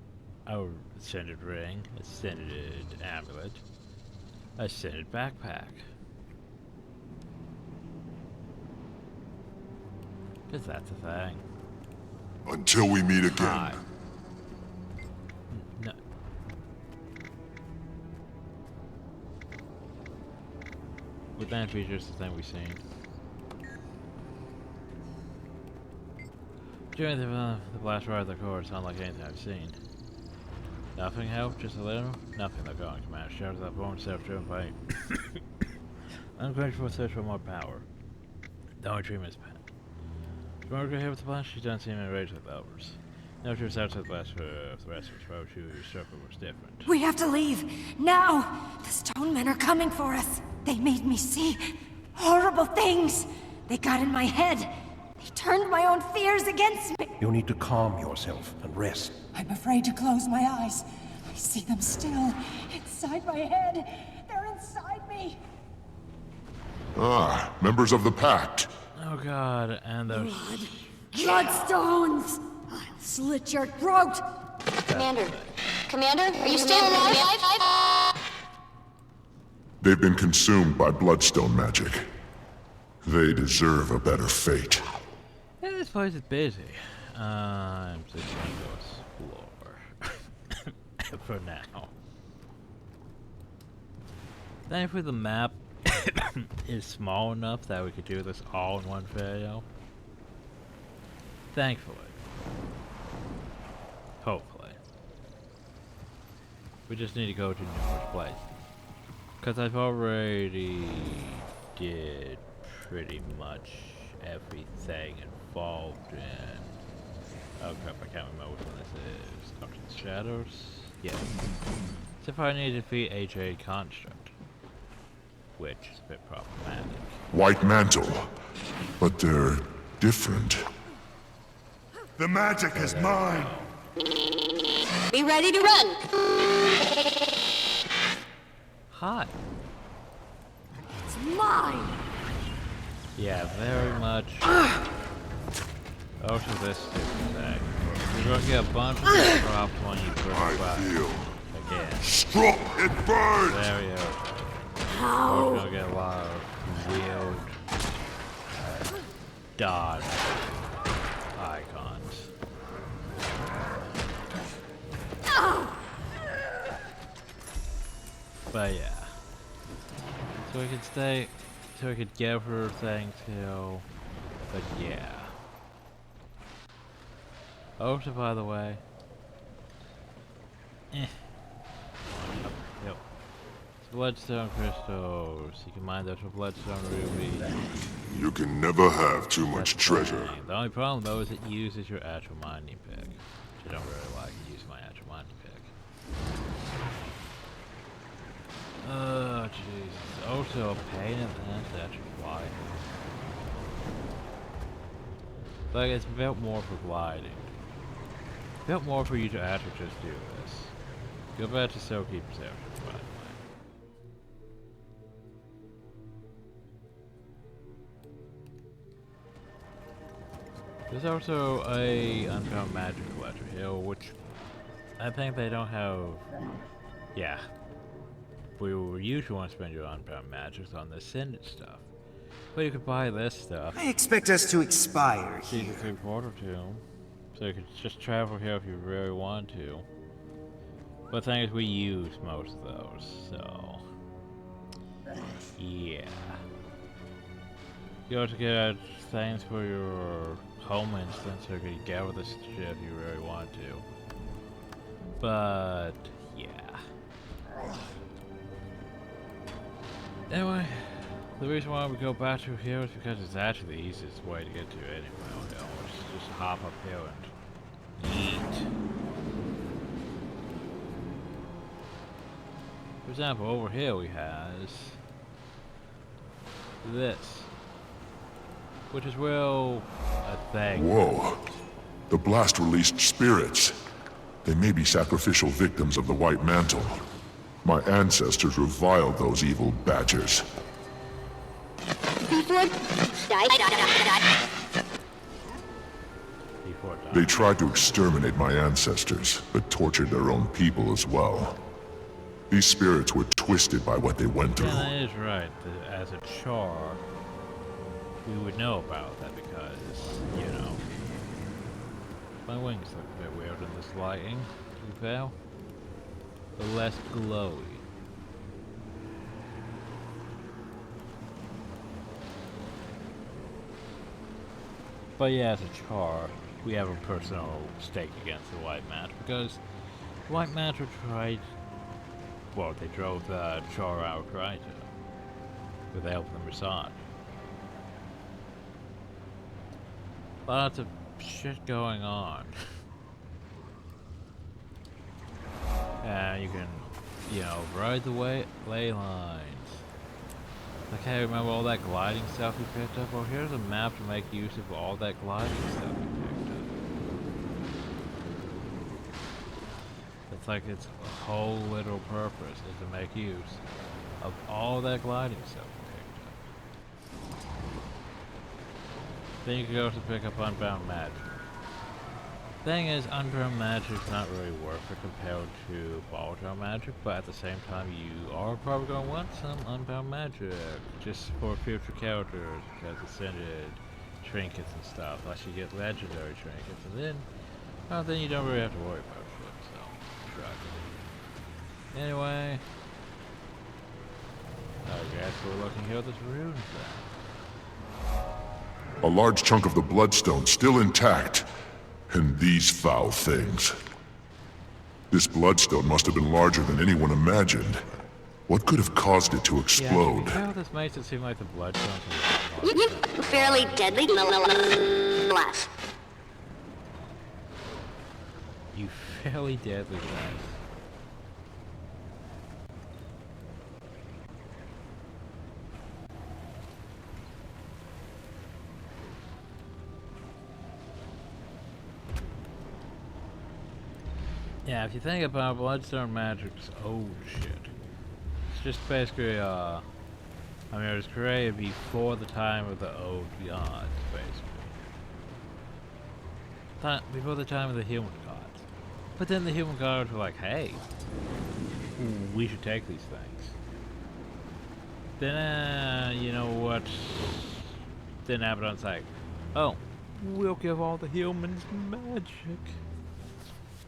ascended ring, ascended amulet, ascended backpack. Because that's a thing. Until we meet again. Hi. No. Would that be just the thing we've seen? During the blast ride of the course, unlike anything I've seen. Nothing helped, just a little? Nothing like going to command shadows that won't self-driven by ungrateful search for more power. The only dream is pen. Smoker here with the blast, she doesn't seem enraged with others. No, she was outside the blast for the rest of us, but she circle was different. We have to leave, now! The stone men are coming for us. They made me see horrible things. They got in my head. They turned my own fears against me. You need to calm yourself and rest. I'm afraid to close my eyes. I see them still, inside my head. They're inside me. Ah, members of the Pact. Oh god, and those... Bloodstones! I'll slit your throat! Commander. Commander, are you still alive? They've been consumed by bloodstone magic. They deserve a better fate. Yeah, this place is busy. I'm just gonna go explore. For now. Thankfully the map is small enough that we could do this all in one video. Thankfully. Hopefully. We just need to go to numerous places. Because I've already did pretty much everything involved in... Oh crap, I can't remember which one this is. Dungeons Shadows? Yeah. So if I need to defeat AJ Construct. Which is a bit problematic. White Mantle. But they're different. The magic is mine! Be ready to run! Hi. It's mine! Yeah, very much. Also this stupid thing. You're gonna get a bunch of these drops when you first buy. Again. Struck, it burns! Very okay. Ow. We're gonna get a lot of weird dodge icons. But yeah. So we could stay, so we could give her thing till, but yeah. Also, by the way, yep. Bloodstone crystals. You can mine those for bloodstone rubies. You can never have too much treasure. The only problem though is it uses your actual mining pick, which I don't really like to use my actual mining pick. Oh jeez. Also a pain in the ass to actually fly. Like it's built more for gliding. Built more for you to actually just do this. Go back to Soulkeeper's Airship, by the way. There's also a Unbound Magic Collector Hill, which I think they don't have. Yeah. We usually want to spend your Unbound Magics on the Ascended stuff. But you could buy this stuff. I expect us to expire here. Secret 3-Portal Tomb. So you could just travel here if you really want to. But the thing is, we use most of those, so... Yeah. You also get things for your home instance, so you could gather this shit if you really want to. But... yeah. Anyway, the reason why we go back to here is because it's actually the easiest way to get to it anyway. Just hop up here and yeet. For example, over here we has this, which is real a thing. Whoa. The blast released spirits. They may be sacrificial victims of the White Mantle. My ancestors reviled those evil badgers. They tried to exterminate my ancestors, but tortured their own people as well. These spirits were twisted by what they went through. Yeah, that is right. As a Charr, we would know about that because, you know, my wings look a bit weird in this lighting, to be fair. But less glowy. But yeah, as a Charr, we have a personal stake against the White Manta because the White Manta tried, well, they drove the Charr out, right? With the help of the massage. Lots of shit going on. And you can, you know, ride the ley lines. I can't remember all that gliding stuff we picked up. Well, here's a map to make use of all that gliding stuff we picked up. It's like its whole literal purpose is to make use of all that gliding stuff we picked up. Then you can go to pick up Unbound Magic. Thing is, Unbound Magic's not really worth it compared to Ball-Draw Magic, but at the same time you are probably going to want some Unbound Magic just for future characters because Ascended trinkets and stuff, unless you get legendary trinkets, and then you don't really have to worry about shit, so shrug. Anyway, I guess we're looking here at this rune thing. A large chunk of the bloodstone still intact. And these foul things. This bloodstone must have been larger than anyone imagined. What could have caused it to explode? Yeah, this makes it seem like the bloodstone is fairly deadly blast. You fairly deadly blast. Yeah, if you think about Bloodstone Magic's old shit, it's just basically, I mean, it was created before the time of the old gods, basically. Before the time of the human gods. But then the human gods were like, hey, we should take these things. Then, you know what? Then Abaddon's like, oh, we'll give all the humans magic.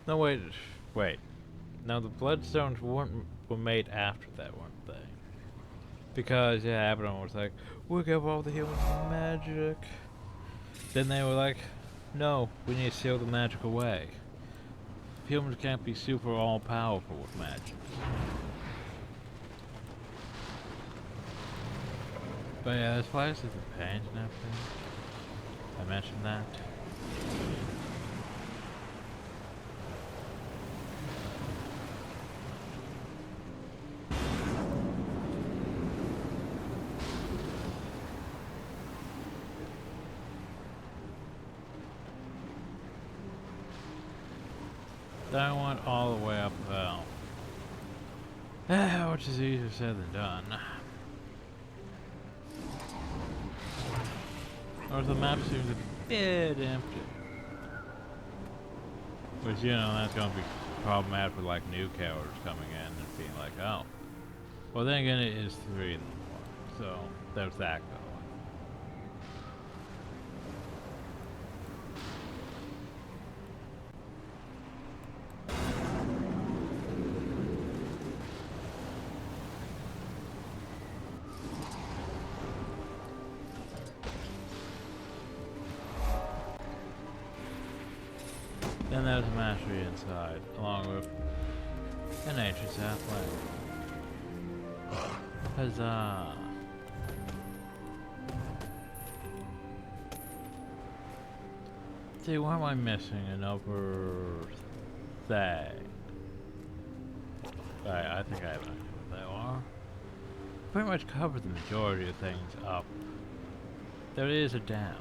No, wait. No, the Bloodstones were made after that, weren't they? Because, yeah, Abaddon was like, we'll give all the humans magic. Then they were like, no, we need to seal the magic away. Humans can't be super all-powerful with magic. But yeah, there's places of pain and everything. I mentioned that. I went all the way up well. Which is easier said than done. Or the map seems a bit empty. Which, you know, that's gonna be problematic with like new characters coming in and being like, oh. Well, then again, it is 3 in the morning, so there's that going. Then there's a mastery inside, along with an ancient sapling. Huzzah! See, why am I missing an upper thing? I think I have an idea what they are. Pretty much covered the majority of things up. There is a down.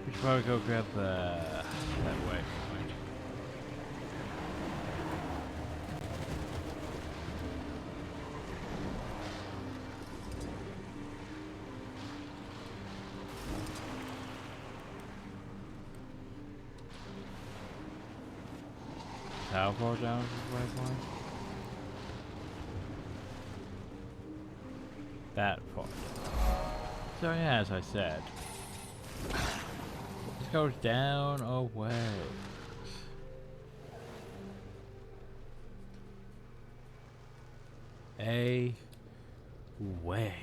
We should probably go grab that waypoint. how far down is this waypoint? That far. So yeah, as I said, this goes down a way. A way.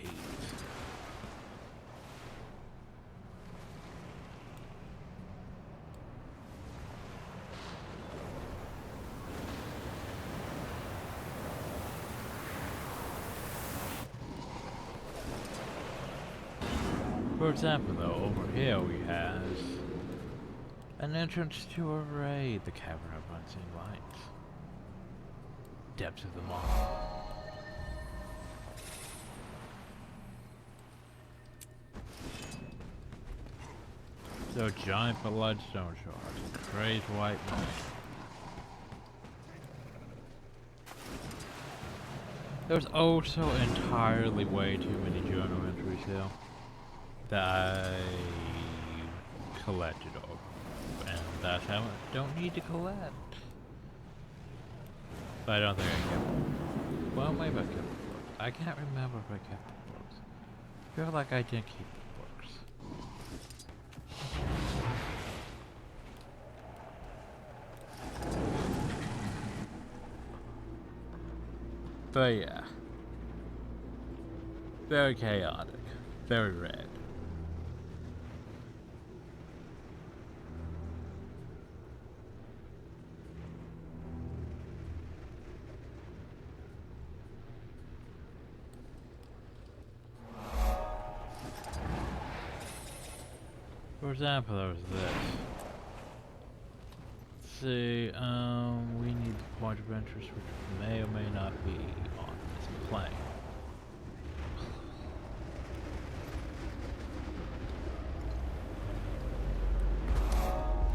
For example, though, over here we have an entrance to a raid, the Cavern of Unseen Lights. Depths of the Maw. So giant bloodstone shards, crazed white knight. There's also entirely way too many journal entries here that I collected over, and that's how I don't need to collect. But I don't think I kept them. Well, maybe I kept the books. I can't remember if I kept the books. I feel like I didn't keep the books. But yeah, very chaotic, very red. For example, there's this. Let's see, we need the point of interest, which may or may not be on this plane.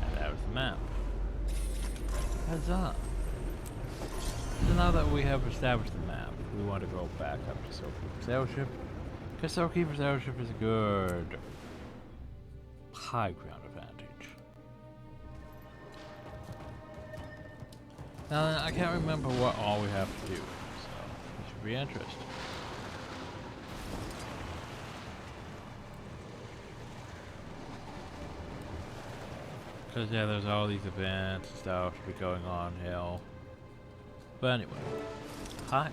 And there's the map. Heads up. So now that we have established the map, we want to go back up to Soulkeeper's Airship, because Soulkeeper's Airship is a good high ground advantage. Now, I can't remember what all we have to do, so it should be interesting. Because, yeah, there's all these events and stuff to be going on here. But anyway, hi.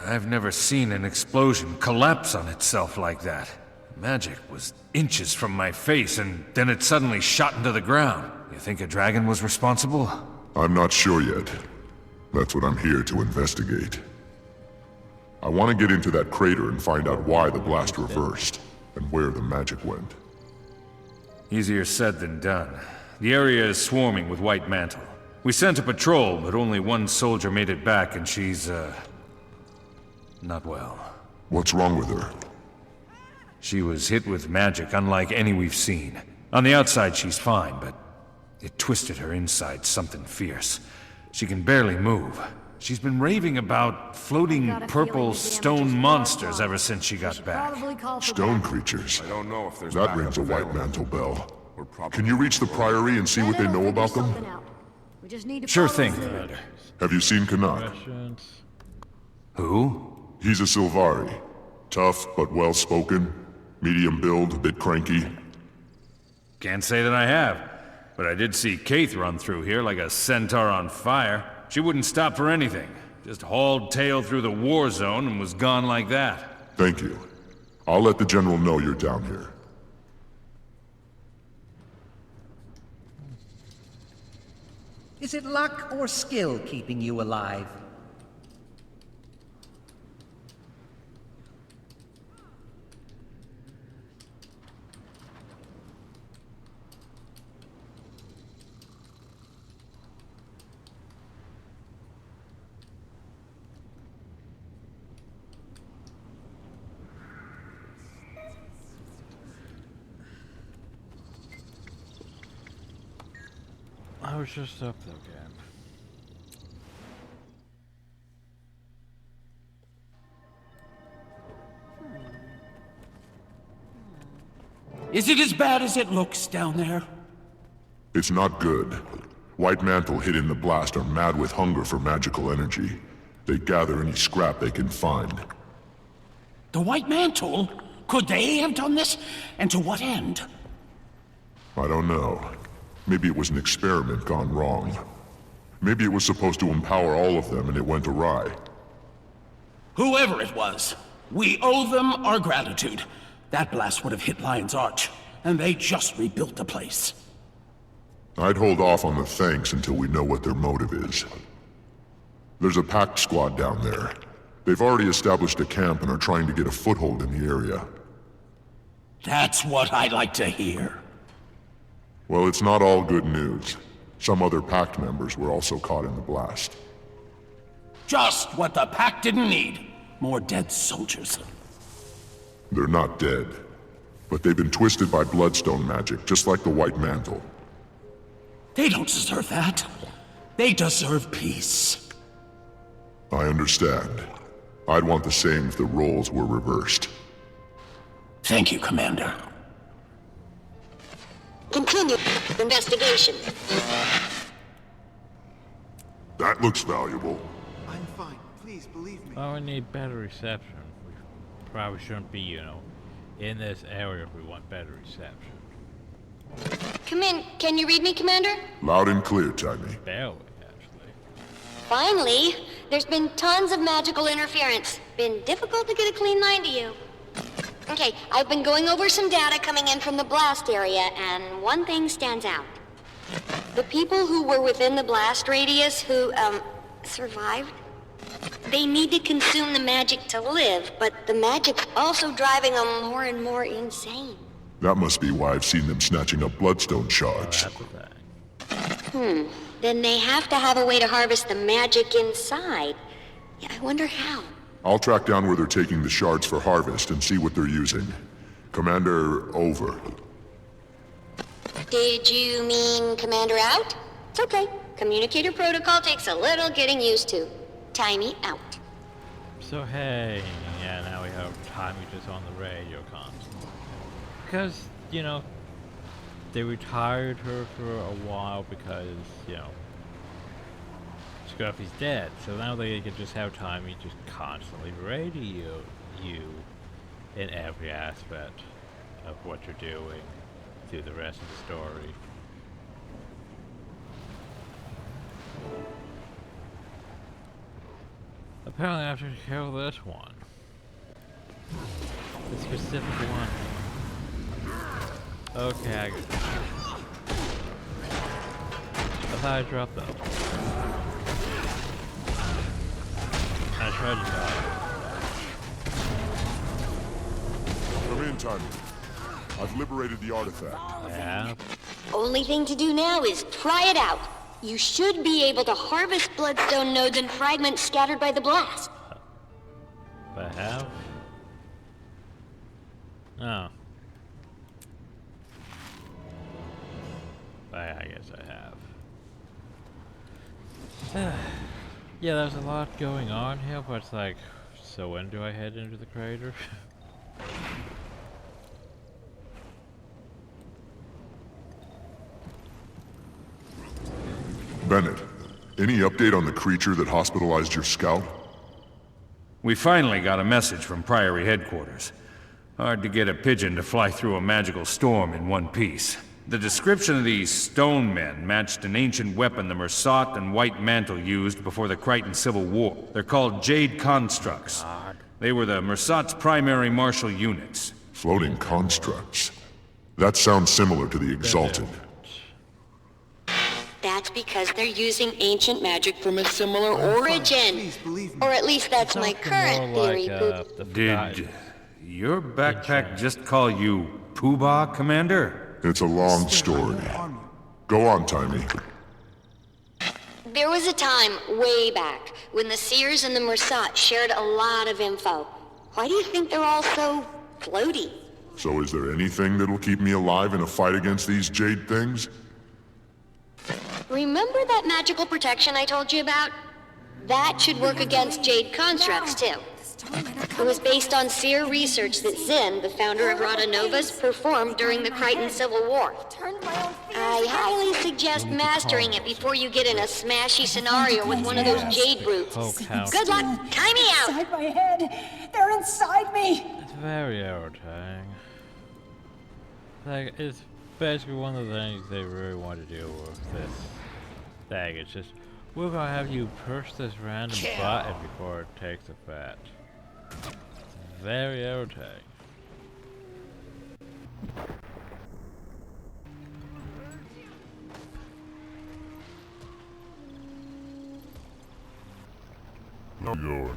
I've never seen an explosion collapse on itself like that. Magic was inches from my face, and then it suddenly shot into the ground. You think a dragon was responsible? I'm not sure yet. That's what I'm here to investigate. I want to get into that crater and find out why the blast reversed, and where the magic went. Easier said than done. The area is swarming with White Mantle. We sent a patrol, but only one soldier made it back, and she's, not well. What's wrong with her? She was hit with magic unlike any we've seen. On the outside, she's fine, but it twisted her inside something fierce. She can barely move. She's been raving about floating purple stone monsters ever since she got back. Stone creatures? I don't know if there's that rings a White Mantle bell. Can you reach the Priory and see what they know about them? Sure thing, Commander. Have you seen Canuck? Who? He's a Sylvari. Tough, but well-spoken. Medium build, a bit cranky. Can't say that I have, but I did see Kaith run through here like a centaur on fire. She wouldn't stop for anything. Just hauled tail through the war zone and was gone like that. Thank you. I'll let the General know you're down here. Is it luck or skill keeping you alive? I was just up there again. Is it as bad as it looks down there? It's not good. White Mantle hid in the blast are mad with hunger for magical energy. They gather any scrap they can find. The White Mantle? Could they have done this? And to what end? I don't know. Maybe it was an experiment gone wrong. Maybe it was supposed to empower all of them and it went awry. Whoever it was, we owe them our gratitude. That blast would have hit Lion's Arch, and they just rebuilt the place. I'd hold off on the thanks until we know what their motive is. There's a pact squad down there. They've already established a camp and are trying to get a foothold in the area. That's what I like to hear. Well, it's not all good news. Some other pact members were also caught in the blast. Just what the pact didn't need. More dead soldiers. They're not dead, but they've been twisted by bloodstone magic, just like the White Mantle. They don't deserve that. They deserve peace. I understand. I'd want the same if the roles were reversed. Thank you, Commander. Continue investigation. That looks valuable. I'm fine. Please believe me. Oh, we need better reception. We probably shouldn't be, you know, in this area if we want better reception. Come in. Can you read me, Commander? Loud and clear, Timmy. Barely, actually. Finally! There's been tons of magical interference. Been difficult to get a clean line to you. Okay, I've been going over some data coming in from the blast area, and one thing stands out. The people who were within the blast radius who, survived, they need to consume the magic to live, but the magic's also driving them more and more insane. That must be why I've seen them snatching up bloodstone shards. Then they have to have a way to harvest the magic inside. Yeah, I wonder how. I'll track down where they're taking the shards for harvest and see what they're using. Commander, over. Did you mean Commander out? It's okay. Communicator protocol takes a little getting used to. Timey out. So hey, yeah, now we have Timey just on the radio constantly. Because, you know, they retired her for a while because, you know, Scruffy's dead. So now they can just have Timey just constantly radio you in every aspect of what you're doing through the rest of the story. Apparently I have to kill this one. The specific one. Okay, I thought I dropped them. I tried to die. Come in, Timey. I've liberated the artifact. Yeah? Only thing to do now is try it out. You should be able to harvest bloodstone nodes and fragments scattered by the blast. I have? Oh. I guess I have. Yeah, there's a lot going on here, but it's like, so when do I head into the crater? Bennett, any update on the creature that hospitalized your scout? We finally got a message from Priory headquarters. Hard to get a pigeon to fly through a magical storm in one piece. The description of these stone men matched an ancient weapon the Mersat and White Mantle used before the Crichton Civil War. They're called Jade Constructs. They were the Mersat's primary martial units. Floating constructs. That sounds similar to the Exalted. That's because they're using ancient magic from a similar origin. Or at least that's my current theory, Poop. Did your backpack just call you Poobah, Commander? It's a long story. Go on, Timey. There was a time, way back, when the Seers and the Mersat shared a lot of info. Why do you think they're all so floaty? So is there anything that'll keep me alive in a fight against these jade things? Remember that magical protection I told you about? That should work against Jade constructs, too. It was based on seer research that Zen, the founder of Rada Novus, performed during the Crichton Civil War. I highly suggest mastering it before you get in a smashy scenario with one of those jade brutes. Good luck! Tie me out! Inside my head! They're inside me! It's very irritating. Like, it's basically one of the things they really want to deal with this thing. It's just, we're gonna have you push this random button before it takes effect. It's very irritating. Now you're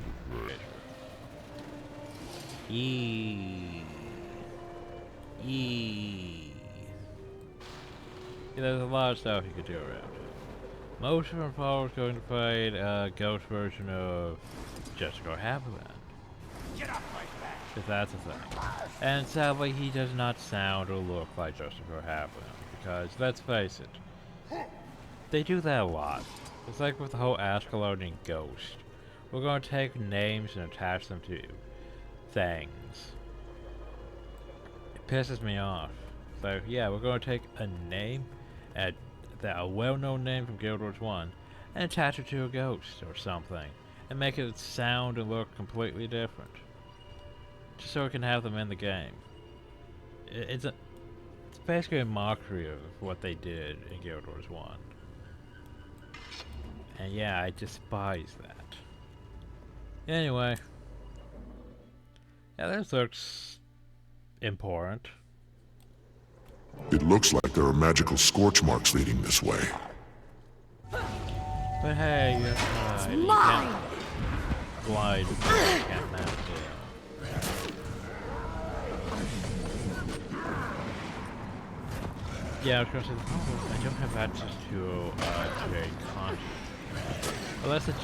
Yeah, there's a lot of stuff you could do around it. Most of them probably going to fight a ghost version of Just Go Happyland. Get off my back! If that's a thing. And sadly, he does not sound or look like Just Go Happyland, because let's face it, they do that a lot. It's like with the whole Ascalonian ghost. We're going to take names and attach them to things. It pisses me off. So yeah, we're going to take a name, a well-known name from Guild Wars 1, and attach it to a ghost or something, and make it sound and look completely different, just so we can have them in the game. It's basically a mockery of what they did in Guild Wars 1. And yeah, I despise that. Anyway. Yeah, this looks important. It looks like there are magical scorch marks leading this way. But hey, you can't glide. You can't mount it. Yeah, I was going to say, I don't have access to Jade Construct. Unless there's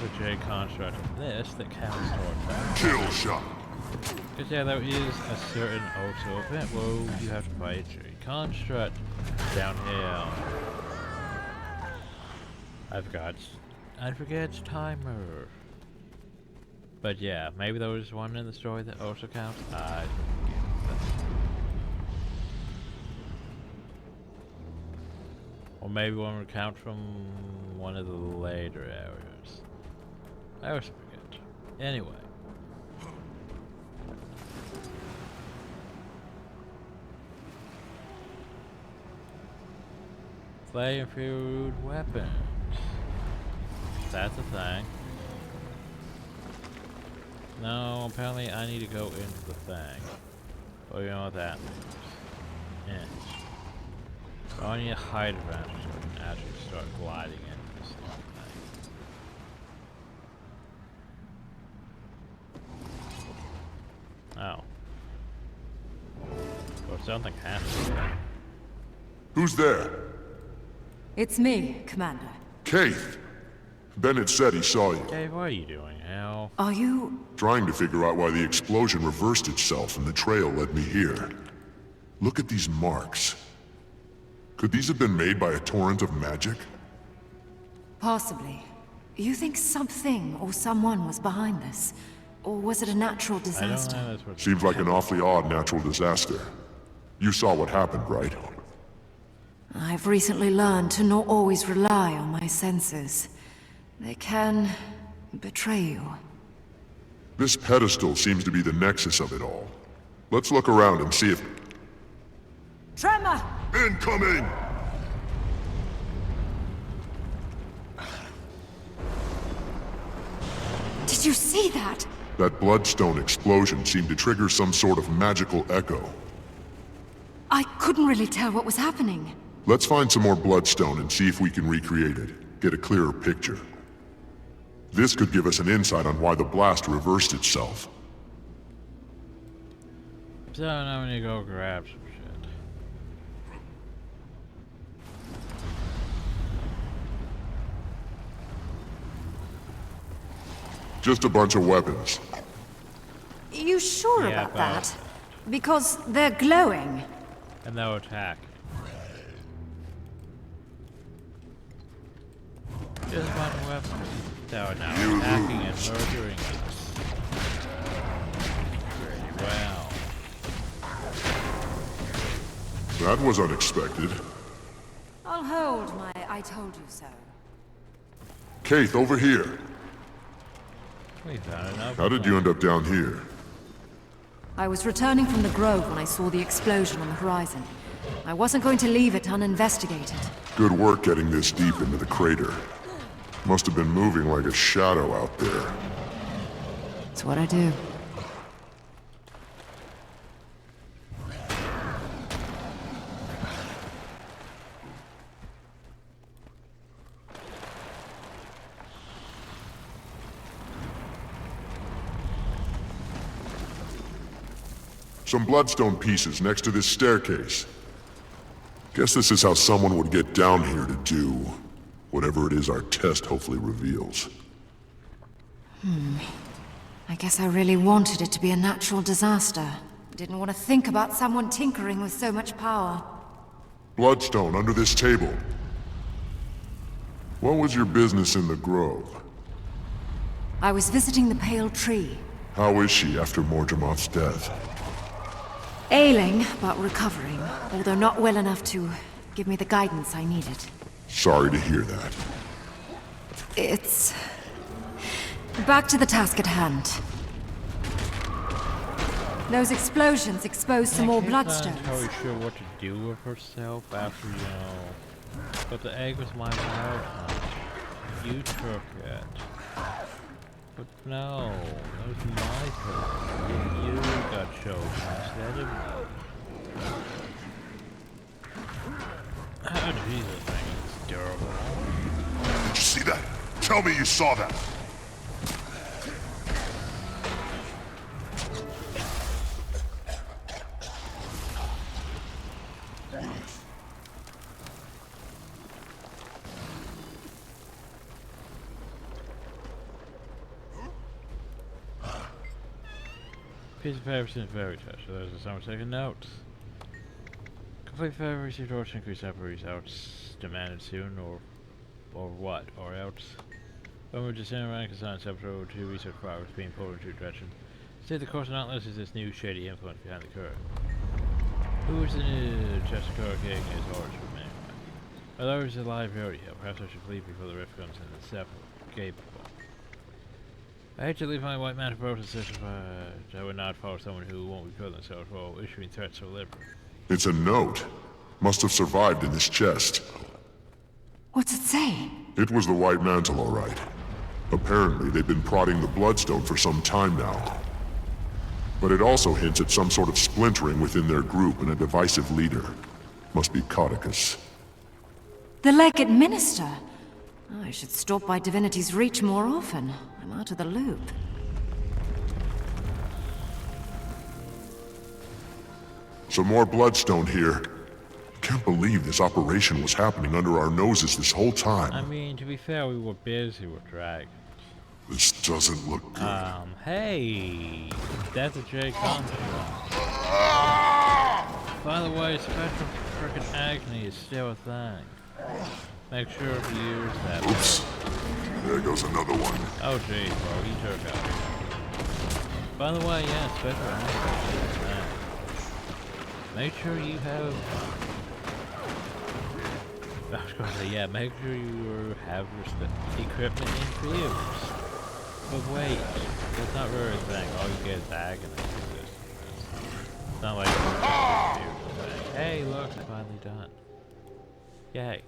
a Jade Construct in this that counts towards that. Kill shot! Because yeah, there is a certain auto event where you have to fight a Jade Construct down here. I forget its timer. But yeah, maybe there was one in the story that also counts. I forget. Or maybe one would count from one of the later areas. I always forget. Anyway. Flame-infused weapons. That's a thing. No, apparently I need to go into the thing. Oh, you know what that means. So I need a height advantage so I can actually start gliding into this thing. Oh. Well, something has to be. Who's there? It's me, Commander. Keith! Bennett said he saw you. Hey, what are you doing, Al? Are you... Trying to figure out why the explosion reversed itself and the trail led me here. Look at these marks. Could these have been made by a torrent of magic? Possibly. You think something or someone was behind this? Or was it a natural disaster? Seems like an awfully odd natural disaster. You saw what happened, right? I've recently learned to not always rely on my senses. They can betray you. This pedestal seems to be the nexus of it all. Let's look around and see if... Tremor! Incoming! Did you see that? That bloodstone explosion seemed to trigger some sort of magical echo. I couldn't really tell what was happening. Let's find some more bloodstone and see if we can recreate it. Get a clearer picture. This could give us an insight on why the blast reversed itself. So now we need to go grab some shit. Just a bunch of weapons. You sure about that? Because they're glowing. And they'll attack. Just a bunch of weapons that are now attacking and murdering us. That was unexpected. I'll hold my I told you so. Keith, over here. How did you end up down here? I was returning from the grove when I saw the explosion on the horizon. I wasn't going to leave it uninvestigated. Good work getting this deep into the crater. Must have been moving like a shadow out there. It's what I do. Some bloodstone pieces next to this staircase. Guess this is how someone would get down here to do whatever it is our test hopefully reveals. I guess I really wanted it to be a natural disaster. I didn't want to think about someone tinkering with so much power. Bloodstone under this table. What was your business in the grove? I was visiting the Pale Tree. How is she after Mordremoth's death? Ailing, but recovering, although not well enough to give me the guidance I needed. Sorry to hear that. It's... back to the task at hand. Those explosions exposed some more bloodstones. I'm not entirely sure what to do with herself after, you know... But the egg was my wild hunt. You took it. But no, that was my turn. You got chosen instead of me. Oh, Jesus, thing is durable. Did you see that? Tell me you saw that! Piece of paper since very touch, so there's a someone taking notes. Complete favor received orders to increase number results demanded soon, or what, or else. When we're just around concerns episode 2 research progress being pulled into a direction. Stay the course not unless is this new shady influence behind the curve. Who is the new Jessica getting his orders from me? Although he's alive here, perhaps I should leave before the rift comes in and separate capable. I hate to leave my white man to broken decision, but I would not follow someone who won't reveal themselves while issuing threats so liberal. It's a note. Must have survived in this chest. What's it say? It was the White Mantle, all right. Apparently, they've been prodding the Bloodstone for some time now. But it also hints at some sort of splintering within their group and a divisive leader. Must be Codicus. The Legate Minister? I should stop by Divinity's Reach more often. I'm out of the loop. Some more Bloodstone here. Can't believe this operation was happening under our noses this whole time. I mean, to be fair, we were busy with dragons. This doesn't look good. Hey! That's a J construct. By the way, special frickin' agony is still a thing. Make sure to use that. Oops. There goes another one. Oh jeez, well, he took out. By the way, yeah, special agony is a thing. Make sure you have... I was going to say, yeah, make sure you have your equipment infused. But wait, that's not really a thing. All you get is agony. It's not like you hey, look, it's finally done. Yay.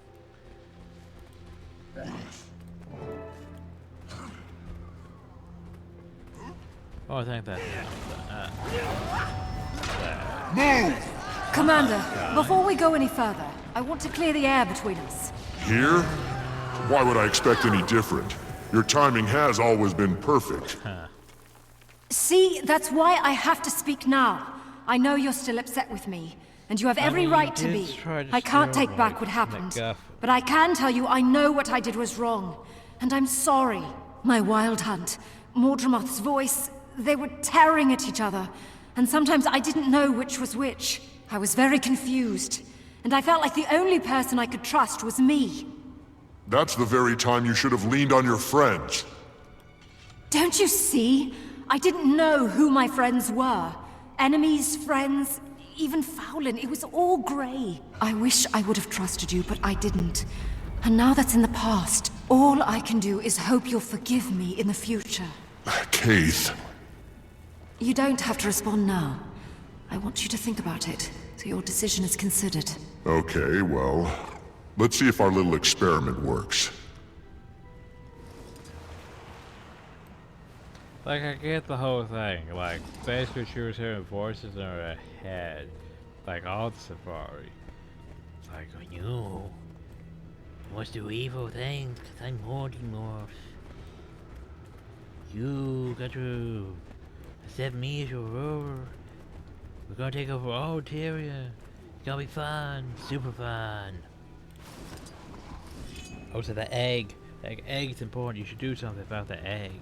Oh, I think that's Move! Commander, before we go any further, I want to clear the air between us. Here? Why would I expect any different? Your timing has always been perfect. See, that's why I have to speak now. I know you're still upset with me, and you have every right to be. I can't take back what happened, but I can tell you I know what I did was wrong, and I'm sorry. My wild hunt, Mordremoth's voice, they were tearing at each other, and sometimes I didn't know which was which. I was very confused, and I felt like the only person I could trust was me. That's the very time you should have leaned on your friends. Don't you see? I didn't know who my friends were. Enemies, friends, even Fowlin. It was all grey. I wish I would have trusted you, but I didn't. And now that's in the past. All I can do is hope you'll forgive me in the future. Keith. You don't have to respond now. I want you to think about it, so your decision is considered. Okay, well, let's see if our little experiment works. Like, I get the whole thing. Like, basically she was hearing voices in her head. Like, all the safari. It's like, oh, you must do evil things, because I'm Mortimer. You got to accept me as your ruler. We're gonna take over all Tyria. It's gonna be fun. Super fun. Also, the egg. The egg's important. You should do something about the egg.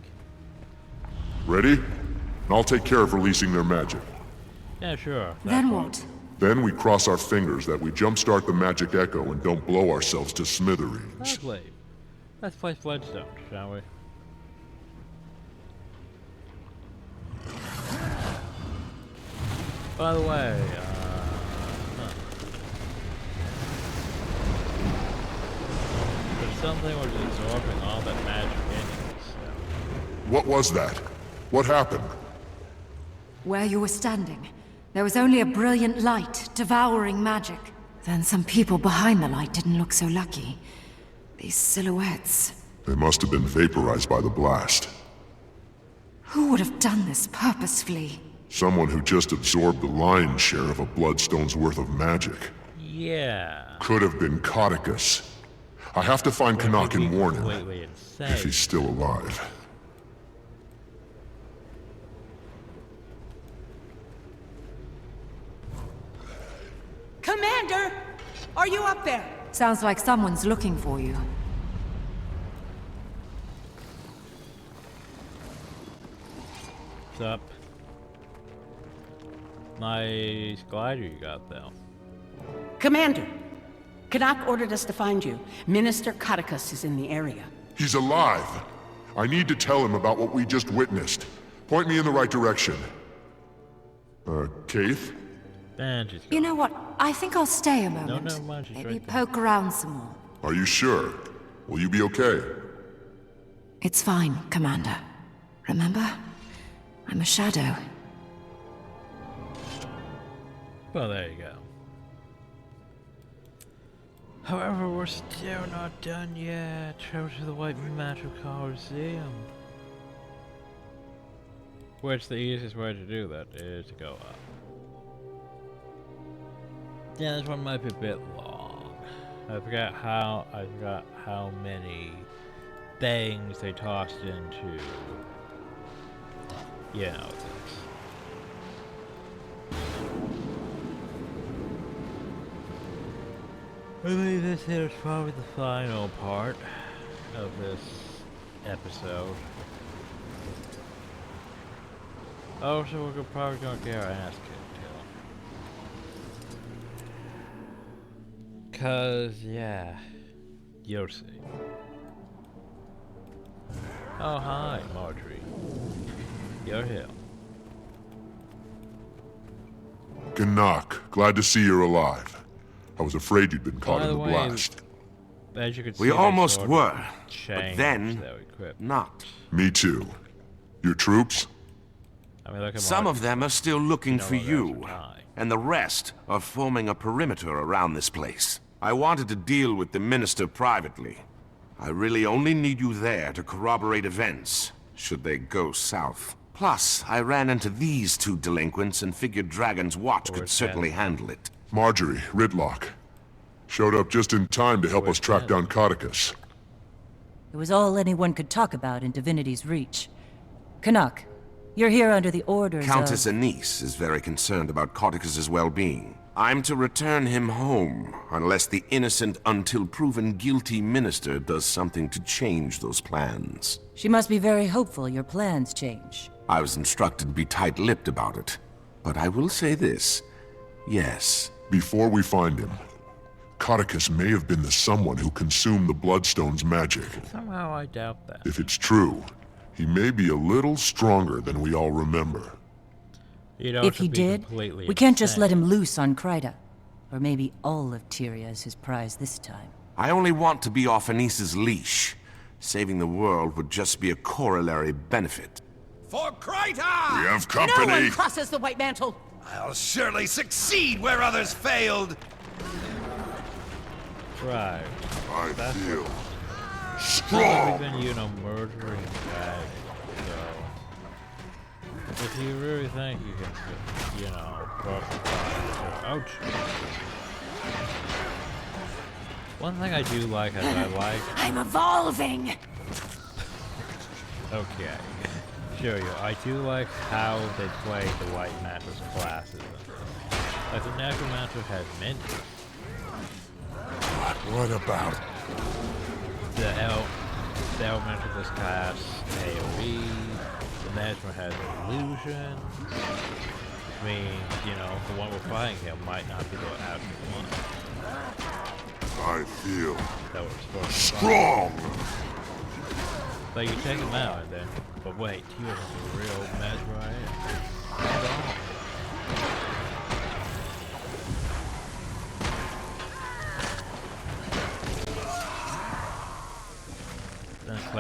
Ready? I'll take care of releasing their magic. Yeah, sure. Then what? Then we cross our fingers that we jumpstart the magic echo and don't blow ourselves to smithereens. Exactly. Let's play Bloodstone, shall we? By the way, there's something which is absorbing all that magic in it, so. What was that? What happened? Where you were standing, there was only a brilliant light devouring magic. Then some people behind the light didn't look so lucky. These silhouettes. They must have been vaporized by the blast. Who would have done this purposefully? Someone who just absorbed the lion's share of a bloodstone's worth of magic. Yeah. Could have been Codicus. I have to find Canuck and warn him. If he's still alive. Commander! Are you up there? Sounds like someone's looking for you. What's up? Nice glider you got, though. Commander! Canuck ordered us to find you. Minister Codicus is in the area. He's alive. I need to tell him about what we just witnessed. Point me in the right direction. Keith? You know what? I think I'll stay a moment. No, maybe poke around some more. Are you sure? Will you be okay? It's fine, Commander. Remember? I'm a shadow. Well, there you go. However, we're still not done yet. Travel to the White Mantle Coliseum. Which the easiest way to do that is to go up. Yeah, this one might be a bit long. I forgot how many things they tossed into, you know, this. I believe this here is probably the final part of this episode. Oh, so we're probably gonna get our ass kicked. Cause, yeah, you'll see. Oh, hi, Marjorie. You're here. Canuck, glad to see you're alive. I was afraid you'd been caught in the blast. As you could see, we almost were, but then, not. Me too. Your troops? I mean, look at some of them are still looking for you, and the rest are forming a perimeter around this place. I wanted to deal with the minister privately. I really only need you there to corroborate events, should they go south. Plus, I ran into these two delinquents and figured Dragon's Watch could certainly handle it. Marjorie, Ridlock. Showed up just in time to help us track down Codicus. It was all anyone could talk about in Divinity's Reach. Canuck, you're here under the orders Countess of... Anise is very concerned about Codicus's well-being. I'm to return him home, unless the innocent until proven guilty minister does something to change those plans. She must be very hopeful your plans change. I was instructed to be tight-lipped about it. But I will say this, yes. Before we find him, Codicus may have been the someone who consumed the Bloodstone's magic. Somehow I doubt that. If it's true, he may be a little stronger than we all remember. If he did, we can't just let him loose on Kryta. Or maybe all of Tyria is his prize this time. I only want to be off Anis's leash. Saving the world would just be a corollary benefit. For Kryta! We have company! No one crosses the White Mantle! I'll surely succeed where others failed! Right. I feel strong. Even, you know, murdering guys. So, if you really think you can, you know, ouch. One thing I do like is I like. I'm evolving. Okay, show you. I do like how they play the White Mantle's classes. Like the Necromancer has mint. What about the Elemental this class AoE. The Necromancer has illusion. I mean, you know, the one we're fighting here might not be the actual one. I feel that was strong. Like you take him out and then, but wait, he was a real mesmerite.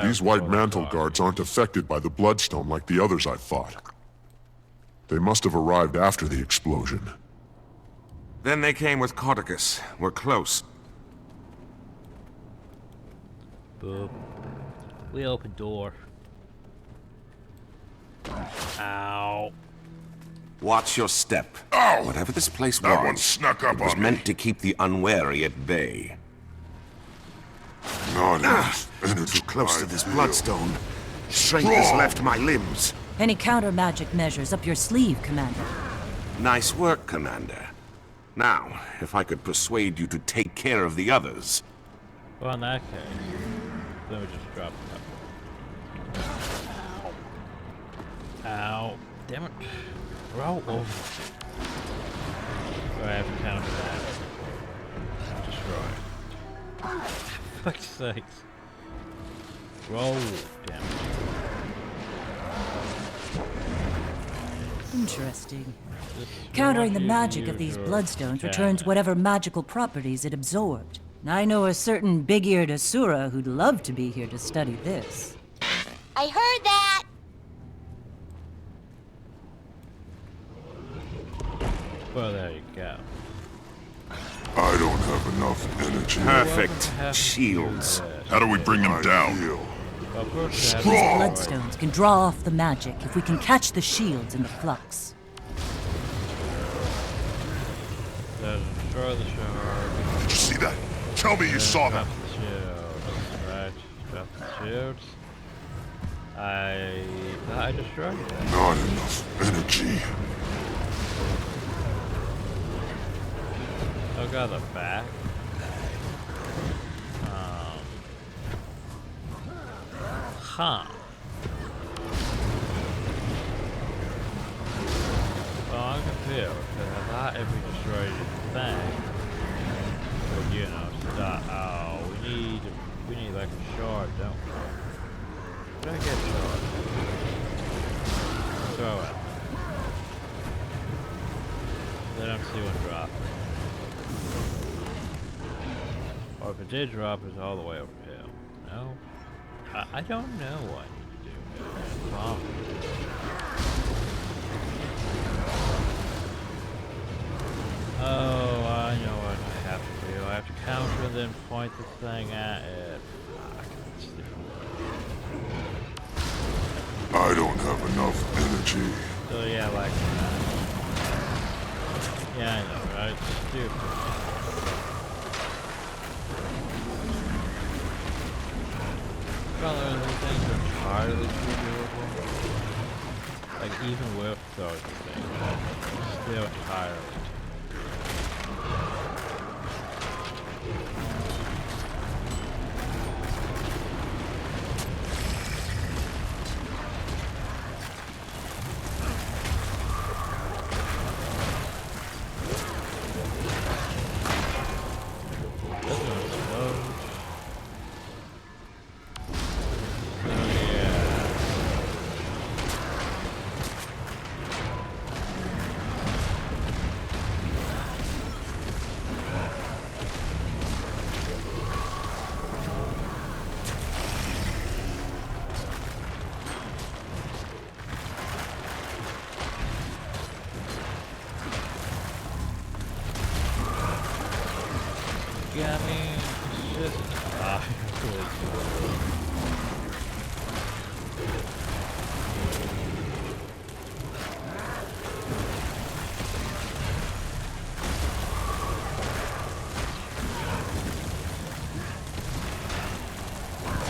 These White Mantle guards aren't affected by the Bloodstone like the others I fought. They must have arrived after the explosion. Then they came with Codicus. We're close. Boop. We open door. Ow. Watch your step. Ow! Whatever this place that one snuck up it was on meant me. to keep the unwary at bay. Not enough energy. Too close to this Bloodstone. Strength has left my limbs. Any counter magic measures up your sleeve, Commander? Nice work, Commander. Now, if I could persuade you to take care of the others. Well, in that case, let me just drop it. Ow. Damn it. Roll over. So I have to counter that. Destroy. Fuck's sakes. Roll. Damn it. Interesting. Countering the magic of these bloodstones returns whatever magical properties it absorbed. I know a certain big-eared Asura who'd love to be here to study this. I heard that! Well, there you go. I don't have enough energy. Perfect. Shields. How do we bring him down? These bloodstones can draw off the magic if we can catch the shields in the flux. Destroy the Charr. Did you see that? Tell me you saw that. Right, drop the shields. I destroyed it. Not enough energy. Oh god, the back. Huh. Well, I'm confused, because I thought if we destroyed the thing, would, you know, stop. Oh, we need like a shard, don't we? Where did I get shard? Throw it. Then I'm see one drop. Or if it did drop, it's all the way over here. No? I don't know what I need to do. Oh, I know what I have to do. I have to counter and then point the thing at it. I don't have enough energy. So yeah, like that. Yeah, I know, right? Stupid. Well, those things are entirely doable. Like, even with those things, still entirely.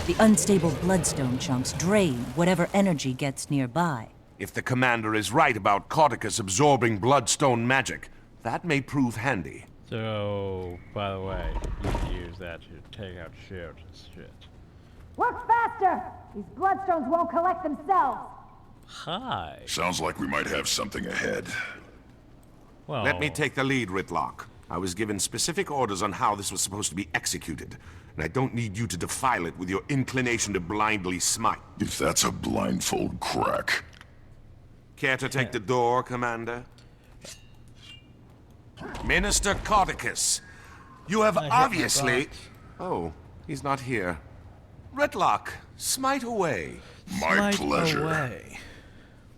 The unstable bloodstone chunks drain whatever energy gets nearby. If the commander is right about Cauticus absorbing bloodstone magic, that may prove handy. So, by the way, you can use that to take out shields and shit. Work faster! These bloodstones won't collect themselves! Hi. Sounds like we might have something ahead. Well, let me take the lead, Ritlock. I was given specific orders on how this was supposed to be executed, and I don't need you to defile it with your inclination to blindly smite. If that's a blindfold crack. Care to take the door, Commander? Minister Cauticus, you have obviously... Oh, he's not here. Ritlock, smite away. My pleasure. Away.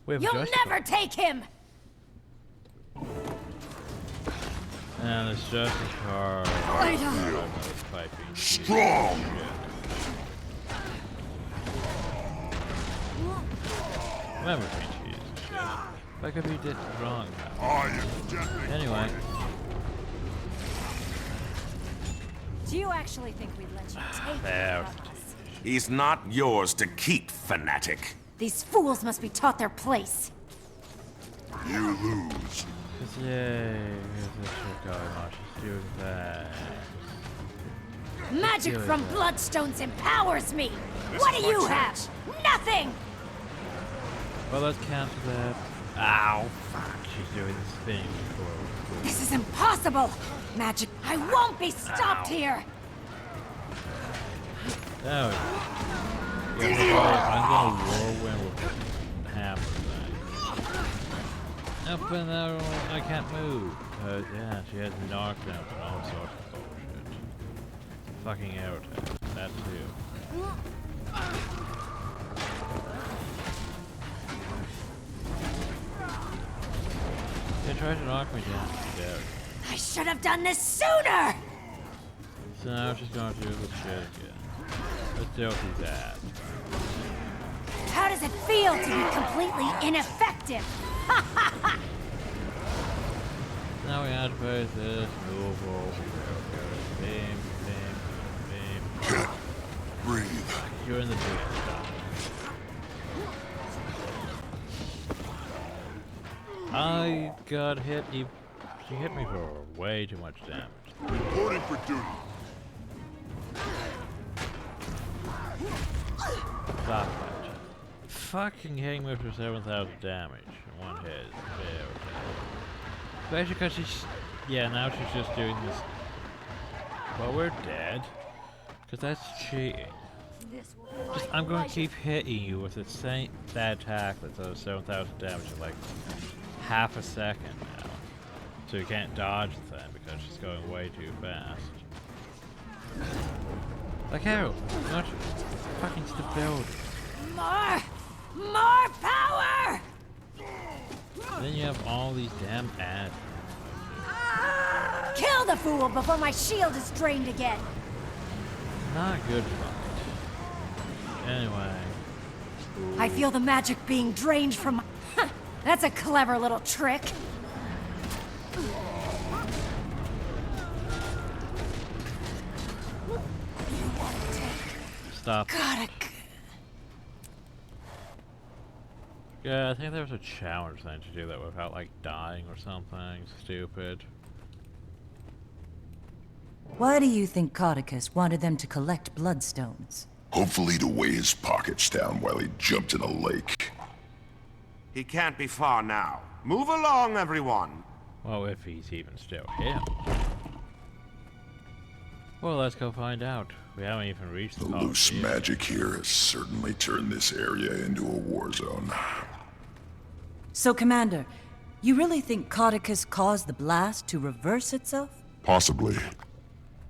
You'll never take him! And it's just a car. Strong! Remember me, cheese and shit. Like if you did wrong. Anyway. Do you actually think we'd let you take him from us? He's not yours to keep, fanatic. These fools must be taught their place. You lose. Yay, here's this shit going on. She's doing that. Magic from bloodstones empowers me! What do you have? Nothing! Well, let's cancel that. Ow, fuck. She's doing this thing. This is impossible! Magic, I won't be stopped here! There we go. I'm gonna whirlwind with hammer thing. Up and down, I can't move. Yeah, she has knockdown and all sorts of bullshit. Fucking air attack, that too. They tried to knock me down. There. I should have done this sooner! So now she's gonna do this shit again. Let's deal with that. How does it feel to be completely ineffective? Now we have to face this. Move over. Beam, beam, beam. Can't breathe. You're in the beam. I got hit. She hit me for way too much damage. Reporting for duty. Stop that. Fucking hitting me for 7,000 damage in one hit. Especially because she's... Yeah, now she's just doing this... Well, we're dead. Because that's cheating. I'm going to keep hitting you with the same that attack that does 7,000 damage in like half a second now. So you can't dodge the thing because she's going way too fast. Like how? Not fucking stability. More power! Then you have all these damn ads. Kill the fool before my shield is drained again. Not a good fight. Anyway. I feel the magic being drained from my... That's a clever little trick. Stop. God, yeah, I think there was a challenge thing to do that without like dying or something stupid. Why do you think Cauticus wanted them to collect bloodstones? Hopefully to weigh his pockets down while he jumped in a lake. He can't be far now. Move along, everyone. Well, if he's even still here. Well, let's go find out. We haven't even reached the loose magic here has certainly turned this area into a war zone. So, Commander, you really think Cauticus caused the blast to reverse itself? Possibly.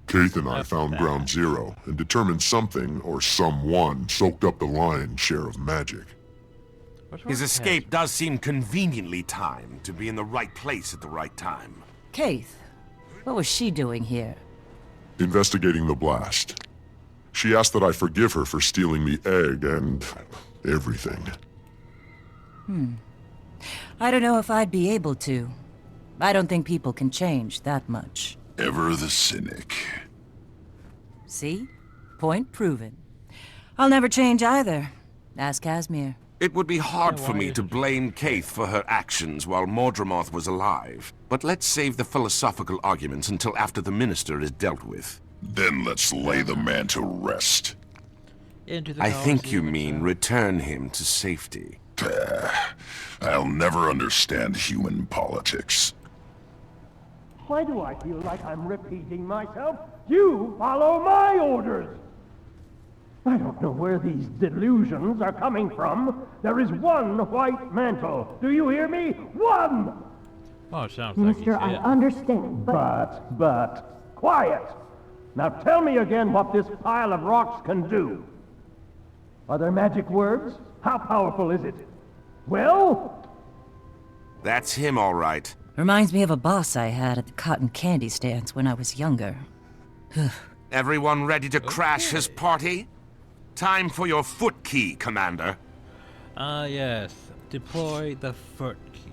Keith and I found Ground Zero and determined something or someone soaked up the lion's share of magic. His escape does seem conveniently timed to be in the right place at the right time. Keith, what was she doing here? Investigating the blast. She asked that I forgive her for stealing the egg and everything. I don't know if I'd be able to. I don't think people can change that much. Ever the cynic. See? Point proven. I'll never change either. Ask Casimir. It would be hard for me to blame Kaith for her actions while Mordremoth was alive. But let's save the philosophical arguments until after the minister is dealt with. Then let's lay the man to rest. I think you mean return him to safety. I'll never understand human politics. Why do I feel like I'm repeating myself? You follow my orders! I don't know where these delusions are coming from. There is one white mantle. Do you hear me? One! Oh, it sounds Mister, like I understand, but... Quiet! Now tell me again what this pile of rocks can do. Are there magic words? How powerful is it? Well? That's him, all right. Reminds me of a boss I had at the cotton candy stands when I was younger. Everyone ready to crash his party? Time for your foot key, Commander. Yes. Deploy the foot key.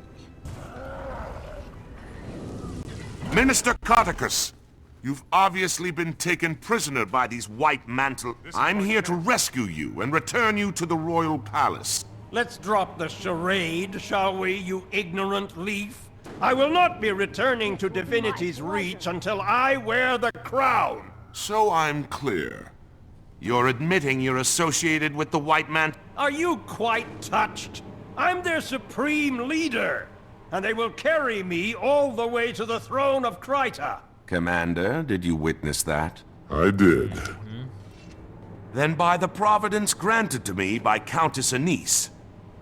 Minister Codicus, you've obviously been taken prisoner by these white mantle. I'm here to rescue you and return you to the royal palace. Let's drop the charade, shall we, you ignorant leaf? I will not be returning to Divinity's Reach until I wear the crown. So I'm clear. You're admitting you're associated with the white man. Are you quite touched? I'm their supreme leader, and they will carry me all the way to the throne of Kryta. Commander, did you witness that? I did. Then by the providence granted to me by Countess Anise,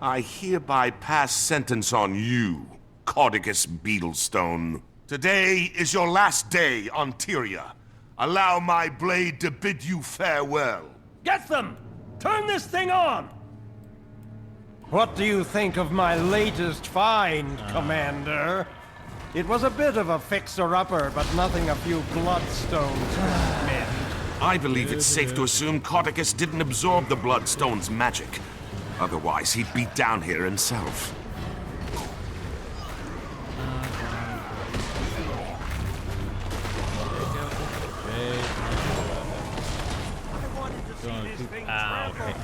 I hereby pass sentence on you, Codicus Beetlestone. Today is your last day on Tyria. Allow my blade to bid you farewell. Get them! Turn this thing on! What do you think of my latest find, Commander? It was a bit of a fixer-upper, but nothing a few bloodstones couldn't mend. I believe it's safe to assume Codicus didn't absorb the bloodstone's magic. Otherwise, he'd be down here himself.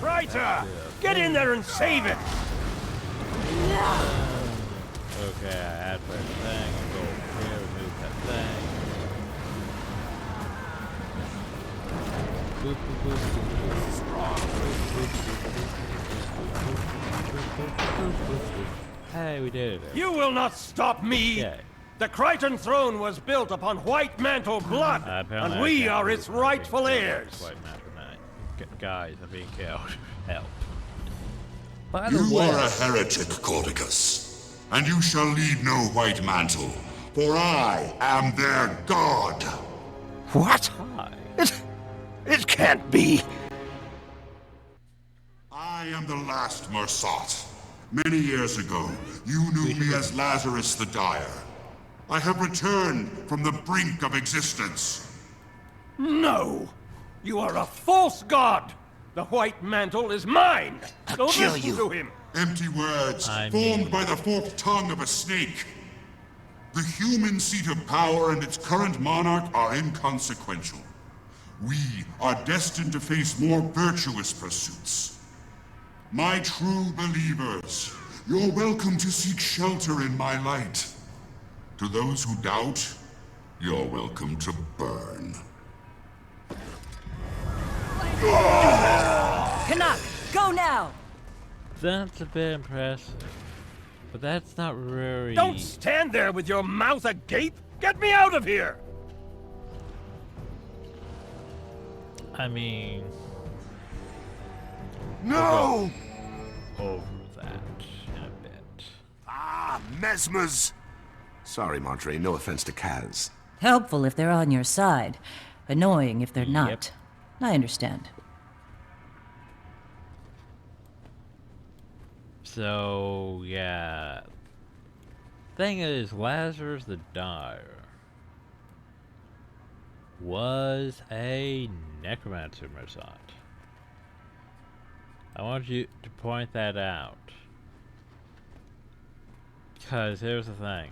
Kryta! Get in there and save it! Okay, I add that thing, go over here, remove that thing. Boop, boop, boop, boop. Hey, we did it. You will not stop me! Okay. The Krytan throne was built upon White Mantle blood, and we are its rightful heirs. White Mantle, guys are being killed. Help. By the You way, are a heretic, Codicus, and you shall lead no White Mantle, for I am their god. What? It can't be. I am the last Mersat. Many years ago, you knew me as Lazarus the Dire. I have returned from the brink of existence. No! You are a false god! The White Mantle is mine! Don't listen to him! Empty words, formed by the forked tongue of a snake. The human seat of power and its current monarch are inconsequential. We are destined to face more virtuous pursuits. My true believers, you're welcome to seek shelter in my light. To those who doubt, you're welcome to burn. Canuck, go now! That's a bit impressive. But that's not very... Don't stand there with your mouth agape! Get me out of here! I mean... No! We'll go over that in a bit. Ah, mesmers! Sorry, Montre, no offense to Kaz. Helpful if they're on your side. Annoying if they're not. I understand. So, yeah. Thing is, Lazarus the Dire was a Necromancer Mersat. I want you to point that out. Because here's the thing.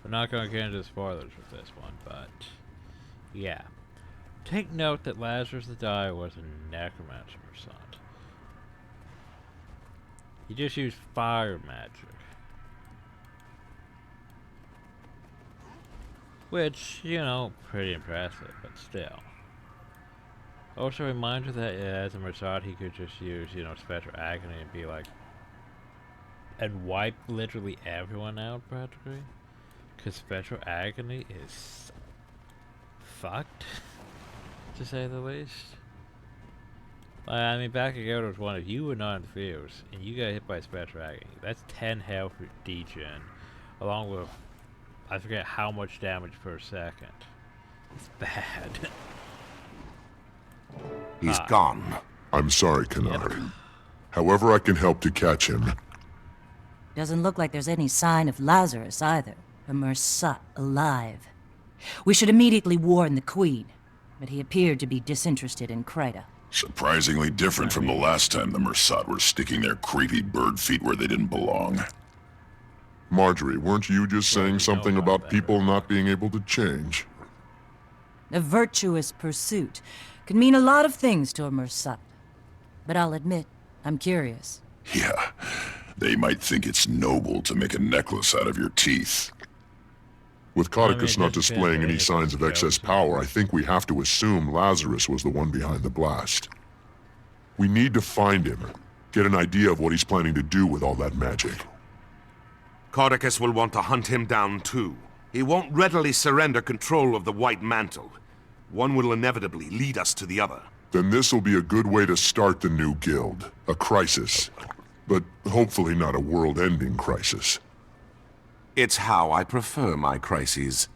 We're not going to get into spoilers with this one, but yeah. Take note that Lazarus the Dire was a Necromancer Mersat. He just used fire magic. Which, you know, pretty impressive, but still. Also a reminder that as a Mersat he could just use, you know, Spectral Agony and be like, and wipe literally everyone out practically. Because Spectral Agony is fucked, to say the least. I mean, back ago there was one of you were not in the fields, and you got hit by Spectral Agony. That's 10 health degen, along with, I forget how much damage per second. It's bad. He's gone. I'm sorry, Kennard. Yep. However I can help to catch him. Doesn't look like there's any sign of Lazarus either. A Mersat alive. We should immediately warn the Queen, but he appeared to be disinterested in Kryta. Surprisingly different from the last time the Mersat were sticking their creepy bird feet where they didn't belong. Marjorie, weren't you just saying something about people not being able to change? A virtuous pursuit could mean a lot of things to a Mersat. But I'll admit, I'm curious. Yeah, they might think it's noble to make a necklace out of your teeth. With Codicus not displaying any signs of excess power, I think we have to assume Lazarus was the one behind the blast. We need to find him, get an idea of what he's planning to do with all that magic. Codicus will want to hunt him down too. He won't readily surrender control of the White Mantle. One will inevitably lead us to the other. Then this will be a good way to start the new guild. A crisis. But hopefully not a world-ending crisis. It's how I prefer my crises.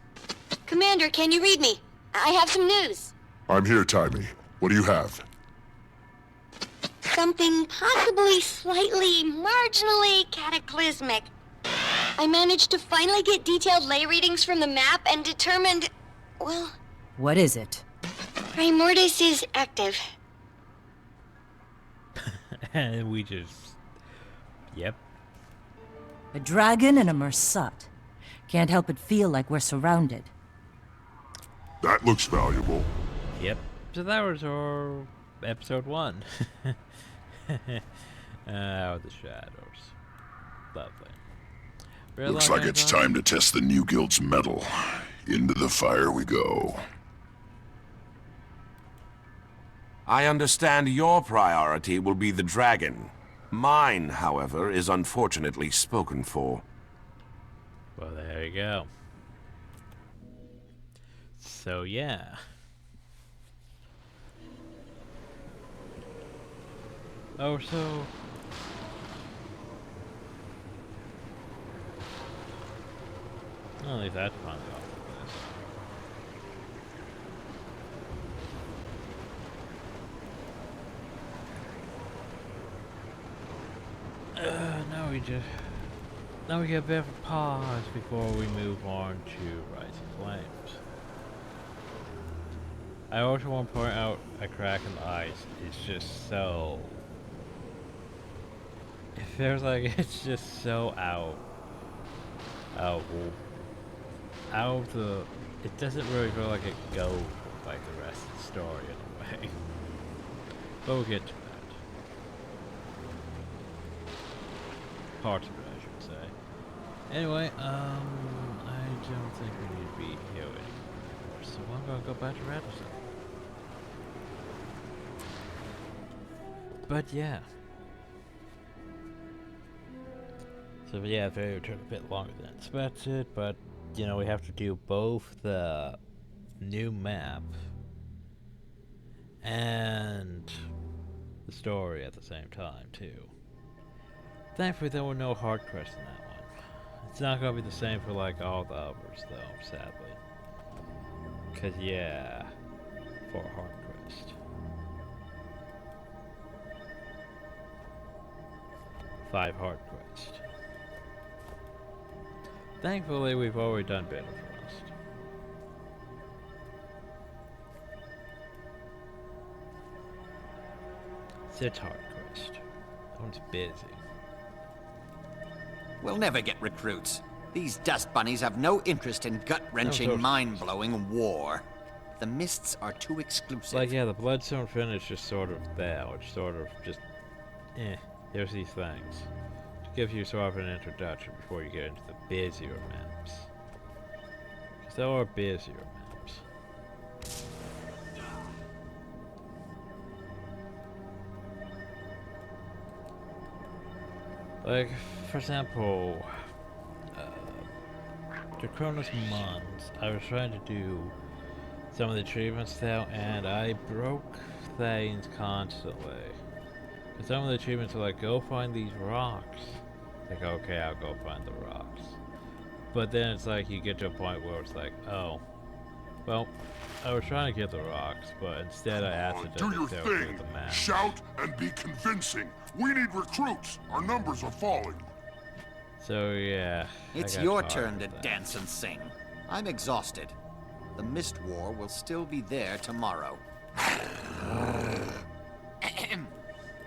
Commander, can you read me? I have some news. I'm here, Taimi. What do you have? Something possibly slightly, marginally cataclysmic. I managed to finally get detailed lay readings from the map and determined, well... What is it? Primordis is active. And we just... Yep. A dragon and a Mersat. Can't help but feel like we're surrounded. That looks valuable. Yep. So that was our episode 1. Out of the shadows. Lovely. Looks like it's time to test the new guild's mettle. Into the fire we go. I understand your priority will be the dragon. Mine, however, is unfortunately spoken for. Well, there you go. So, yeah. Oh, so... I'll leave that fun off of this. Now we get a bit of a pause before we move on to Rising Flames. I also want to point out a crack in the ice. It's just so... It feels like it's just so out of the... It doesn't really feel like it goes like the rest of the story in a way. But we'll get to that. Parts of it, I should say. Anyway, I don't think we need to be here anymore, so I'm gonna go back to Radisson. But yeah. So yeah, the video took a bit longer than expected, but you know, we have to do both the new map and the story at the same time too. Thankfully there were no hard quests in that one. It's not gonna be the same for like all the others though, sadly. Cause yeah, for a hard quest. 5 hard quests. Thankfully we've already done Bitter Frost. Sitar quest. That one's busy. We'll never get recruits. These dust bunnies have no interest in gut-wrenching, mind-blowing war. The mists are too exclusive. Like, yeah, the Bloodstone finish is sort of there, which sort of just, here's these things. To give you sort of an introduction before you get into the busier maps. Because there are busier maps. Like, for example, the Chronos Mons, I was trying to do some of the achievements there, and I broke things constantly. Some of the achievements are like, go find these rocks. Like, okay, I'll go find the rocks. But then it's like, you get to a point where it's like, oh, well, I was trying to get the rocks, but instead I accidentally fell through the map. Shout and be convincing. We need recruits. Our numbers are falling. So yeah. It's your turn to dance and sing. I'm exhausted. The Mist War will still be there tomorrow.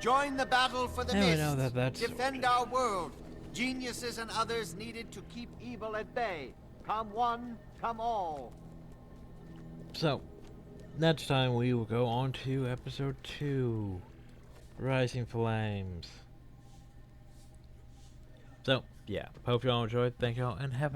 Join the battle for the Mist. Defend our world. Geniuses and others needed to keep evil at bay. Come one, come all. So, next time we will go on to episode 2, Rising Flames. So, yeah, hope y'all enjoyed. Thank y'all, and have a